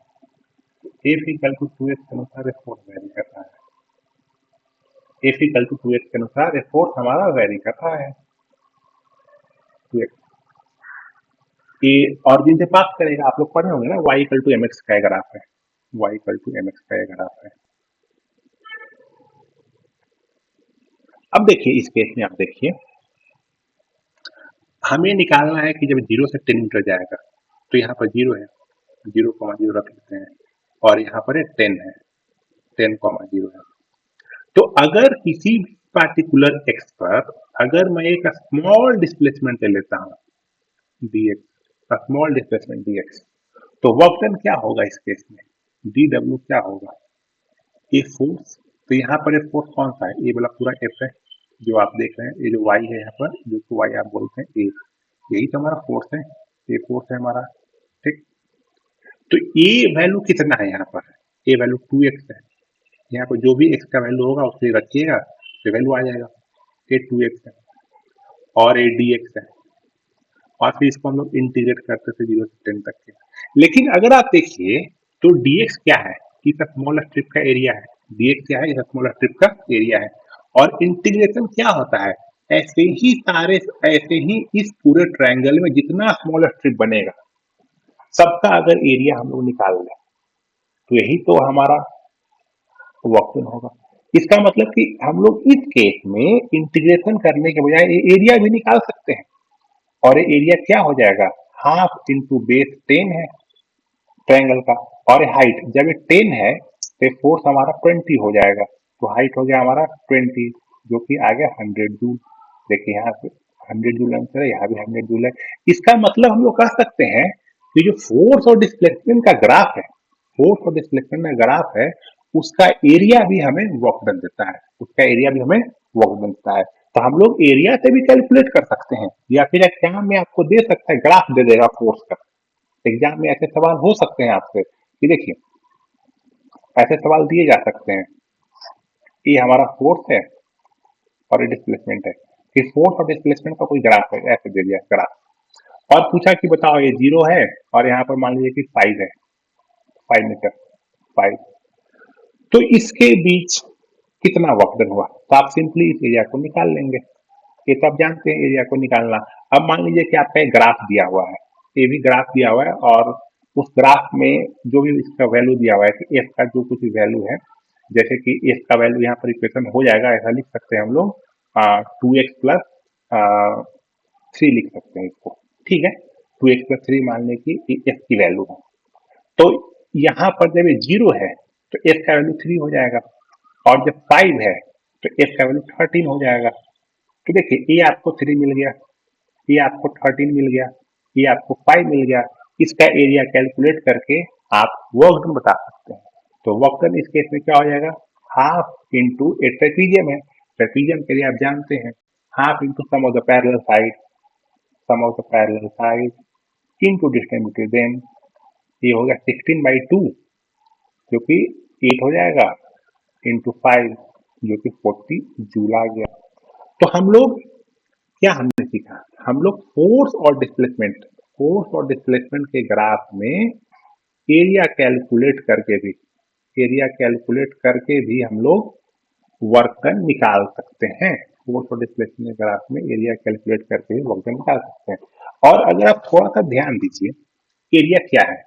F इक्वल टू 2x के अनुसार ये फोर्स वेरी कर रहा है, F इक्वल टू 2x के अनुसार ये फोर्स हमारा वेरी कर रहा है, 2x ये ऑरिजिन से पास करेगा। आप लोग पढ़े होंगे ना, y इक्वल टू mx का ग्राफ है, y इक्वल टू mx का ग्राफ है। अब देखिए इस केस में आप देखिए, हमें निकालना है कि जब 0 से 10 मीटर जाएगा, तो यहाँ पर 0 है, 0,0 रख लेते हैं, और यहाँ पर 10 है, 10,0 है। तो अगर किसी पार्टिकुलर एक्स पर अगर मैं एक स्मॉल डिस्प्लेसमेंट ले लेता हूँ dx, स्मॉल डिस्प्लेसमेंट dx, तो वर्क डन क्या होगा इस केस में, dw क्या होगा, ये फोर्स। तो यहाँ पर ये फोर्स कौन सा है, ये वाला पूरा एफ है जो आप देख रहे हैं, ये जो y है यहाँ पर, जो y आप बोलते हैं ए, यही तो हमारा फोर्स है, ये फोर्स है हमारा, ठीक। तो ए वैल्यू कितना है यहाँ पर, ए वैल्यू 2x है, यहाँ पर जो भी x का वैल्यू होगा उससे रखिएगा तो वैल्यू आ जाएगा, ये 2x है और ये dx है, और फिर इसको हम लोग इंटीग्रेट करते थे 0 से 10 तक के। लेकिन अगर आप देखिए तो dx क्या है, इस स्मॉल स्ट्रिप का एरिया है, dx क्या है, इस स्मॉल स्ट्रिप का एरिया है, और इंटीग्रेशन क्या होता है, ऐसे ही सारे, ऐसे ही इस पूरे ट्रायंगल में जितना स्मॉल स्ट्रिप बनेगा सबका अगर एरिया हम लोग निकाल लें, तो यही तो हमारा वर्क होगा। इसका मतलब कि हम लोग इस केस में इंटीग्रेशन करने के बजाय एरिया भी निकाल सकते हैं, और ये एरिया क्या हो जाएगा, हाफ इंटू बेस 10 है ट्रायंगल का, और हाइट जब ये 10 है तो फोर्स हमारा 20 हो जाएगा, तो हाइट हो गया हमारा 20, जो कि आ गया 100 जूल। देखिए यहाँ से 100 जूल आंसर है, यहाँ भी 100 जूल है। इसका मतलब हम लोग कह सकते हैं कि जो फोर्स और डिस्प्लेसमेंट का ग्राफ है, फोर्स और डिस्प्लेसमेंट का ग्राफ है, उसका एरिया भी हमें वर्क डन देता है, उसका एरिया भी हमें वर्क डन देता है। तो हम लोग एरिया से भी कैलकुलेट कर सकते हैं, या फिर एग्जाम में आपको दे सकता है, ग्राफ दे देगा फोर्स का। एग्जाम में ऐसे सवाल हो सकते हैं आपसे कि देखिए ऐसे सवाल दिए जा सकते हैं, ये हमारा फोर्स है और ये डिस्प्लेसमेंट है, कि फोर्स और डिस्प्लेसमेंट का कोई ग्राफ है, ऐसे दे दिया ग्राफ, और पूछा कि बताओ ये 0 है और यहाँ पर मान लीजिए कि 5 है, 5 मीटर 5, तो इसके बीच कितना वर्क डन हुआ, तो आप सिंपली इस एरिया को निकाल लेंगे, ये तो आप जानते हैं एरिया को निकालना। अब मान लीजिए कि आपका एक ग्राफ दिया हुआ है, ये भी ग्राफ दिया हुआ है, और उस ग्राफ में जो भी इसका वैल्यू दिया हुआ है कि एफ का जो कुछ वैल्यू है, जैसे कि एफ का वैल्यू यहाँ पर इक्वेशन हो जाएगा, ऐसा लिख सकते हैं हम लोग 2x प्लस 3 लिख सकते हैं इसको, ठीक है। 2x प्लस 3 मान लें कि एफ की वैल्यू है, तो यहाँ पर जब ये 0 है तो एफ का वैल्यू 3 हो जाएगा, और जब 5 है तो एफ का वैल्यू 13 हो जाएगा। तो देखिए ये आपको 3 मिल गया, ये आपको 13 मिल गया, ये आपको 5 मिल गया। इसका एरिया कैलकुलेट करके आप वर्क डन बता सकते हैं। तो वर्क डन इस केस में क्या हो जाएगा, हाफ इंटू ए ट्रेपीजियम है, ट्रेपीजियम के लिए आप जानते हैं half into sum of the parallel side, sum of the parallel side into distance between them, ये हो गया 16/2 जो कि 8 हो जाएगा, इंटू 5 जो कि 40 जूल आ गया। तो हम लोग क्या हमने सीखा, हम लोग फोर्स और डिस्प्लेसमेंट के ग्राफ में एरिया कैलकुलेट करके भी हम लोग वर्क डन निकाल सकते हैं। फोर्स और डिस्प्लेसमेंट के ग्राफ में एरिया कैलकुलेट करके भी वर्क डन निकाल सकते हैं। और अगर आप थोड़ा सा ध्यान दीजिए, एरिया क्या है,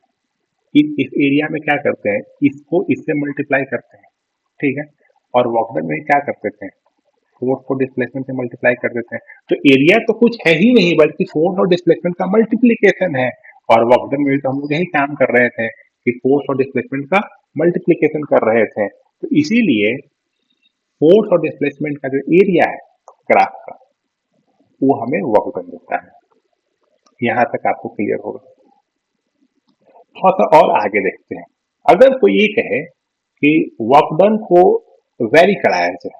इस एरिया में क्या करते हैं, इसको इससे मल्टीप्लाई करते हैं, ठीक है। और वर्क डन में क्या करते थे, फोर्स को डिस्प्लेसमेंट से मल्टीप्लाई कर देते हैं। तो एरिया तो कुछ है ही नहीं बल्कि फोर्स और डिस्प्लेसमेंट का मल्टीप्लीकेशन है। और वर्क डन में तो हम लोग यही काम कर रहे थे कि फोर्स और डिस्प्लेसमेंट का मल्टीप्लीकेशन कर रहे थे। तो इसीलिए फोर्स और डिस्प्लेसमेंट का जो एरिया है ग्राफ का, वो हमें वर्क डन देता है। यहाँ तक आपको क्लियर होगा। थोड़ा सा और आगे देखते हैं। अगर कोई ये कहे कि वर्क डन को वेरी कराया जाए,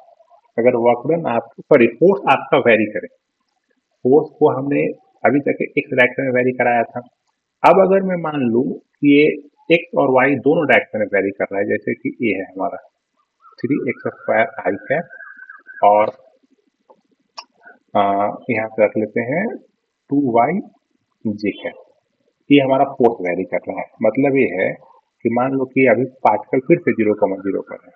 अगर वर्क डन आप सॉरी फोर्स आपका वेरी करे, फोर्स को हमने अभी तक एक्स डायरेक्शन में वेरी कराया था। अब अगर मैं मान लूं कि ये एक्स और वाई दोनों डायरेक्शन में वेरी कर रहा है, जैसे कि ये है हमारा 3x² आई कैप, और यहाँ पे रख लेते हैं 2y जे कैप, ये हमारा फोर्स वेरी कर रहा है। मतलब ये है कि मान लो कि अभी पार्टिकल फिर से 0,0 पर है,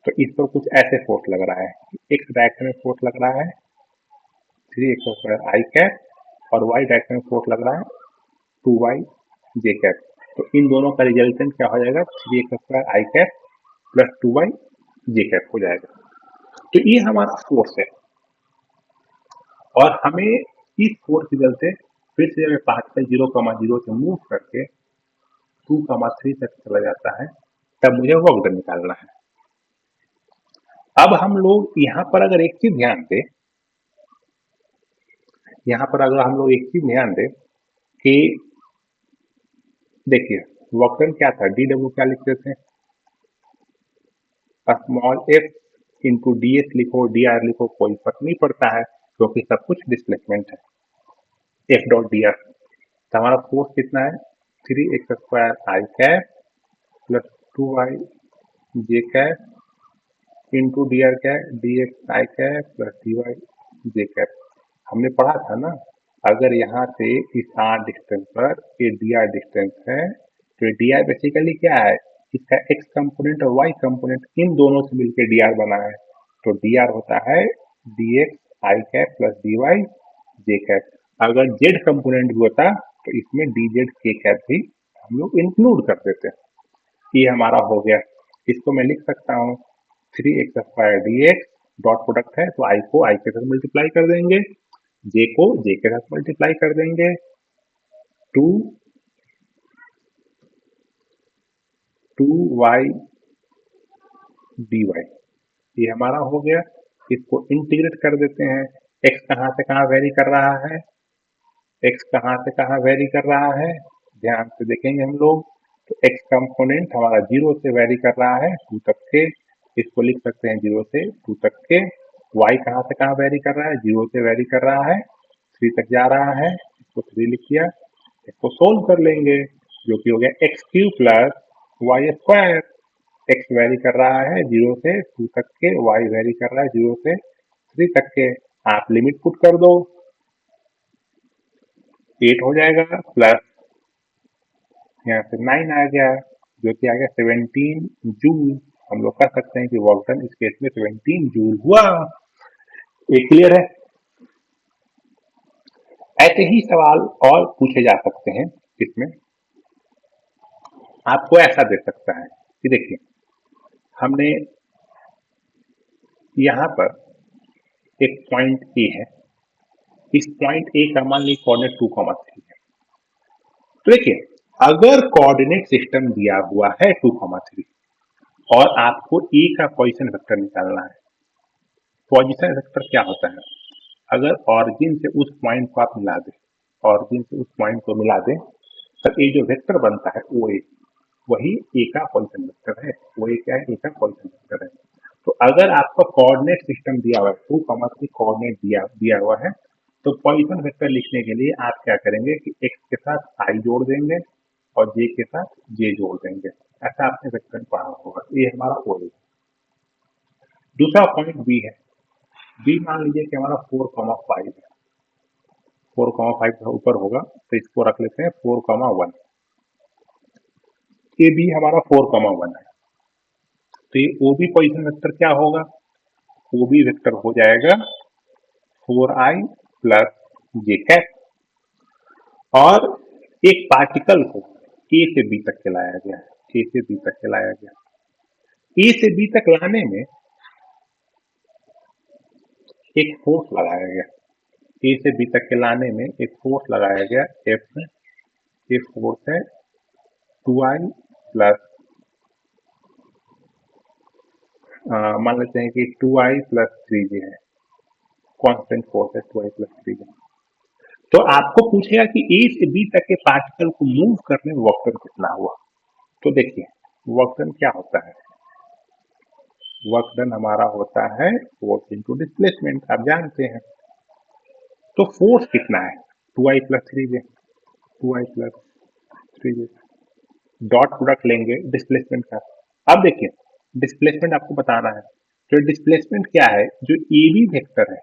तो इस पर कुछ ऐसे फोर्स लग रहा है, एक्स डायरेक्शन में फोर्स लग रहा है 3x² आई कैप, और वाई डायरेक्शन में फोर्स लग रहा है 2y जे कैप। तो इन दोनों का रिजल्टेंट क्या हो जाएगा, 3x² i cap plus 2y j cap हो जाएगा। तो ये हमारा फोर्स है, और हमें इस फोर्स के चलते फिर से हमें पार्टिकल 0,0 से मूव करके 2,3 तक चला जाता है, तब मुझे वर्क डन निकालना है। अब हम लोग यहाँ पर अगर एक चीज ध्यान दें, यहाँ पर अगर हम लोग एक चीज ध्यान दें कि देखिए वर्क डन क्या था, डी डब्ल्यू क्या लिखते थे, small F into D S लिखो, डी आर लिखो, कोई फर्क नहीं पड़ता है क्योंकि सब कुछ डिस्प्लेसमेंट है, एफ डॉट डी आर। तो हमारा फोर्स कितना है, 3x² i cap plus 2y j cap into d r cap d x i cap plus d y j cap. हमने पढ़ा था ना, अगर यहाँ से इस आर डिस्टेंस पर ये डी आर डिस्टेंस है, तो डी आर बेसिकली क्या है, इसका एक्स कंपोनेंट और वाई कंपोनेंट इन दोनों से मिलकर डी आर बना है। तो डी आर होता है D x i cap plus d y j cap. अगर जेड कंपोनेंट भी होता तो इसमें डी जेड के कैप भी हम लोग इंक्लूड कर देते हैं। ये हमारा हो गया, इसको मैं लिख सकता हूँ 3x² dx, डॉट प्रोडक्ट है तो आई को आई के साथ मल्टीप्लाई कर देंगे, जे को जे के साथ मल्टीप्लाई कर देंगे, 2y dy, ये हमारा हो गया। इसको इंटीग्रेट कर देते हैं, x कहाँ से कहाँ वेरी कर रहा है, x कहाँ से कहाँ वेरी कर रहा है, ध्यान से देखेंगे हम लोग। तो x कंपोनेंट हमारा 0 से वेरी कर रहा है 2 तक के, इसको लिख सकते हैं 0 से 2 तक के। y कहाँ से कहाँ वेरी कर रहा है, 0 से वेरी कर रहा है 3 तक जा रहा है, इसको 3 लिख दिया। इसको सोल्व कर लेंगे, जो कि हो गया x³ plus y²। x very कर रहा है 0 से 2 तक के, y वेरी कर रहा है 0 से 3 तक के। आप लिमिट पुट कर दो, 8 हो जाएगा, प्लस यहाँ से 9 आ गया, जो कि आ गया 17 जूल। हम लोग कह सकते हैं कि वर्क डन इस केस में 17 जूल हुआ। ये क्लियर है। ऐसे ही सवाल और पूछे जा सकते हैं, इसमें आपको ऐसा दे सकता है कि देखिए हमने यहाँ पर एक पॉइंट ए है, इस पॉइंट ए का मान ली कोऑर्डिनेट 2,3 है। तो देखिए, अगर कोऑर्डिनेट सिस्टम दिया हुआ है 2,3 और आपको ए का पोजीशन वेक्टर निकालना है, पोजीशन वेक्टर क्या होता है? अगर ऑरिजिन से उस पॉइंट को आप मिला दें, ऑरिजिन से उस पॉइंट को मिला दें, तब ये जो वेक्टर बनता है ओ ए, वही ए का पोजीशन वेक्टर है। वो ए क्या है? ए का पोजीशन वेक्टर है। तो अगर आपका कोऑर्डिनेट सिस्टम दिया हुआ है, 2,3 कोऑर्डिनेट दिया हुआ है, तो पोजीशन वेक्टर लिखने के लिए आप क्या करेंगे कि एक्स के साथ आई जोड़ देंगे और जे के साथ जे जोड़ देंगे। ऐसा आपने वेक्टर में पढ़ा होगा। ये हमारा ओ ए। दूसरा पॉइंट बी है। बी मान लीजिए कि हमारा 4,5 है, 4,5 का ऊपर होगा, तो इसको रख लेते हैं 4,1। ये भी हमारा 4,1 है, तो ये ओ बी पोजिशन वेक्टर क्या होगा? ओ बी वेक्टर हो जाएगा 4i प्लस जे कैप। और एक पार्टिकल को ए से बी तक लाया गया, ए से बी तक लाया गया। ए से बी तक लाने में एक फोर्स लगाया गया, ए से बी तक के लाने में एक फोर्स लगाया गया एफ में। ये फोर्स है 2i प्लस, मान लेते हैं कि 2i प्लस 3j है, कांस्टेंट फोर्स है 2i प्लस 3j। तो आपको पूछेगा कि ए से बी तक के पार्टिकल को मूव करने में वर्क डन कितना हुआ। तो देखिए, वर्क डन क्या होता है? वर्क डन हमारा होता है फोर्स इंटू डिस्प्लेसमेंट, आप जानते हैं। तो फोर्स कितना है? 2i plus 3j, 2i plus 3j। Dot product लेंगे डिस्प्लेसमेंट का। अब देखिए, डिस्प्लेसमेंट आपको बताना है। तो डिस्प्लेसमेंट क्या है? जो ए बी वेक्टर है,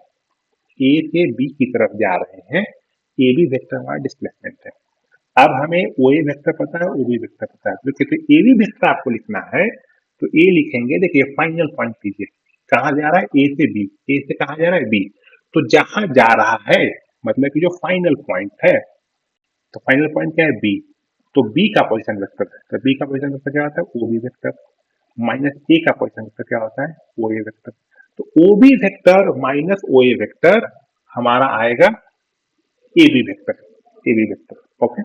ए से बी की तरफ जा रहे हैं, ए बी वेक्टर हमारा डिस्प्लेसमेंट है। अब हमें ओ ए वेक्टर पता है, ओ बी वेक्टर पता है, तो क्योंकि ए बी वेक्टर आपको लिखना है, तो ए लिखेंगे। देखिए, फाइनल पॉइंट लीजिए, कहाँ जा रहा है? ए से बी। ए से कहाँ जा रहा है? बी। तो जहां जा रहा है, मतलब कि जो फाइनल पॉइंट है, तो फाइनल पॉइंट क्या है? बी। तो बी का पोजीशन वेक्टर है, तो बी का पोजीशन वेक्टर क्या होता है? O B vector. Minus A का पोजीशन वेक्टर क्या होता है? O A vector. तो O B vector minus O A vector हमारा आएगा A B vector, A B vector. Okay.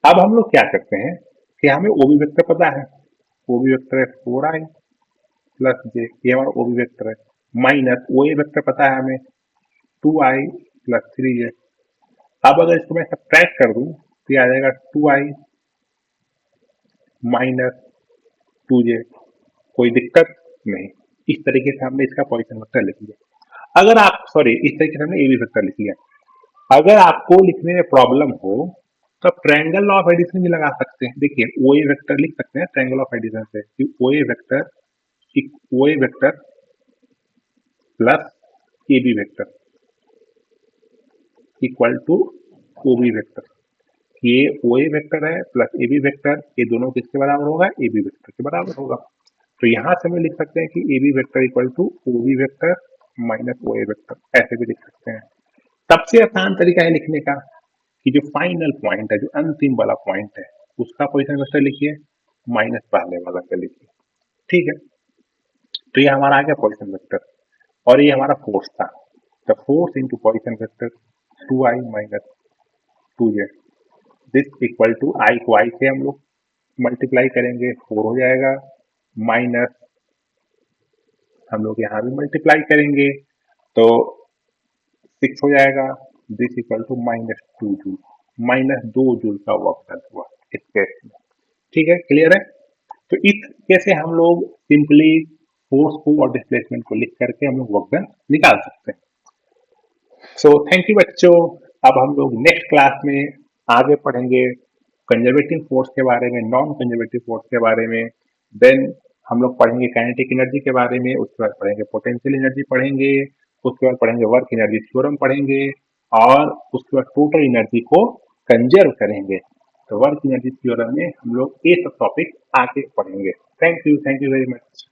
अब हम लोग क्या करते हैं कि हमें ओ बी वेक्टर पता है, ओ बी वेक्टर है 4i प्लस जे, ये हमारा ओ बी वेक्टर है। माइनस ओ ए वेक्टर पता है हमें 2i प्लस 3j। अब अगर इसको मैं सब्ट्रैक्ट कर दूं तो ये आ जाएगा 2i माइनस 2j। कोई दिक्कत नहीं। इस तरीके से हमने इसका पोजीशन वेक्टर लिख लिया। अगर आप, सॉरी, इस तरीके से हमने ए बी वेक्टर लिख लिया। अगर आपको लिखने में प्रॉब्लम हो तो आप ट्रायंगल लॉ ऑफ एडिशन भी लगा सकते हैं। देखिए, ओ ए वेक्टर लिख सकते हैं ट्रायंगल ऑफ एडिशन से कि O A vector plus A B vector equal to O B vector. ये ओ ए वेक्टर है प्लस ए बी वेक्टर, ये दोनों किसके बराबर होगा? ए बी वेक्टर के बराबर होगा। तो यहां से हम लिख सकते हैं कि A B vector equal to O B vector minus O A vector, ऐसे भी लिख सकते हैं। सबसे आसान तरीका है लिखने का कि जो फाइनल पॉइंट है, जो अंतिम वाला पॉइंट है, उसका पोजीशन वेक्टर लिखिए, माइनस पहले वाला का लिखिए। ठीक है। तो ये हमारा आ गया पोजीशन वेक्टर, और ये हमारा फोर्स था। The force into position vector 2i minus 2j, this equal to i को आई से हम लोग मल्टीप्लाई करेंगे, 4 हो जाएगा, माइनस हम लोग यहाँ भी मल्टीप्लाई करेंगे तो 6 हो जाएगा। This equal to -2 joule, -2 joule का वर्क डन हुआ इस केस में। ठीक है, क्लियर है? तो इस कैसे हम लोग सिंपली फोर्स को और डिस्प्लेसमेंट को लिख करके हम लोग वर्क डन निकाल सकते हैं। सो थैंक यू बच्चों। अब हम लोग नेक्स्ट क्लास में आगे पढ़ेंगे कंजर्वेटिव फोर्स के बारे में, नॉन कंजर्वेटिव फोर्स के बारे में। देन हम लोग पढ़ेंगे काइनेटिक एनर्जी के बारे में, उसके बाद पढ़ेंगे पोटेंशियल एनर्जी पढ़ेंगे, उसके बाद पढ़ेंगे वर्क एनर्जी थ्योरम पढ़ेंगे, और उसके बाद टोटल एनर्जी को कंजर्व करेंगे। तो वर्क एनर्जी थ्योरम में हम लोग ये सब टॉपिक आगे पढ़ेंगे। Thank you very much.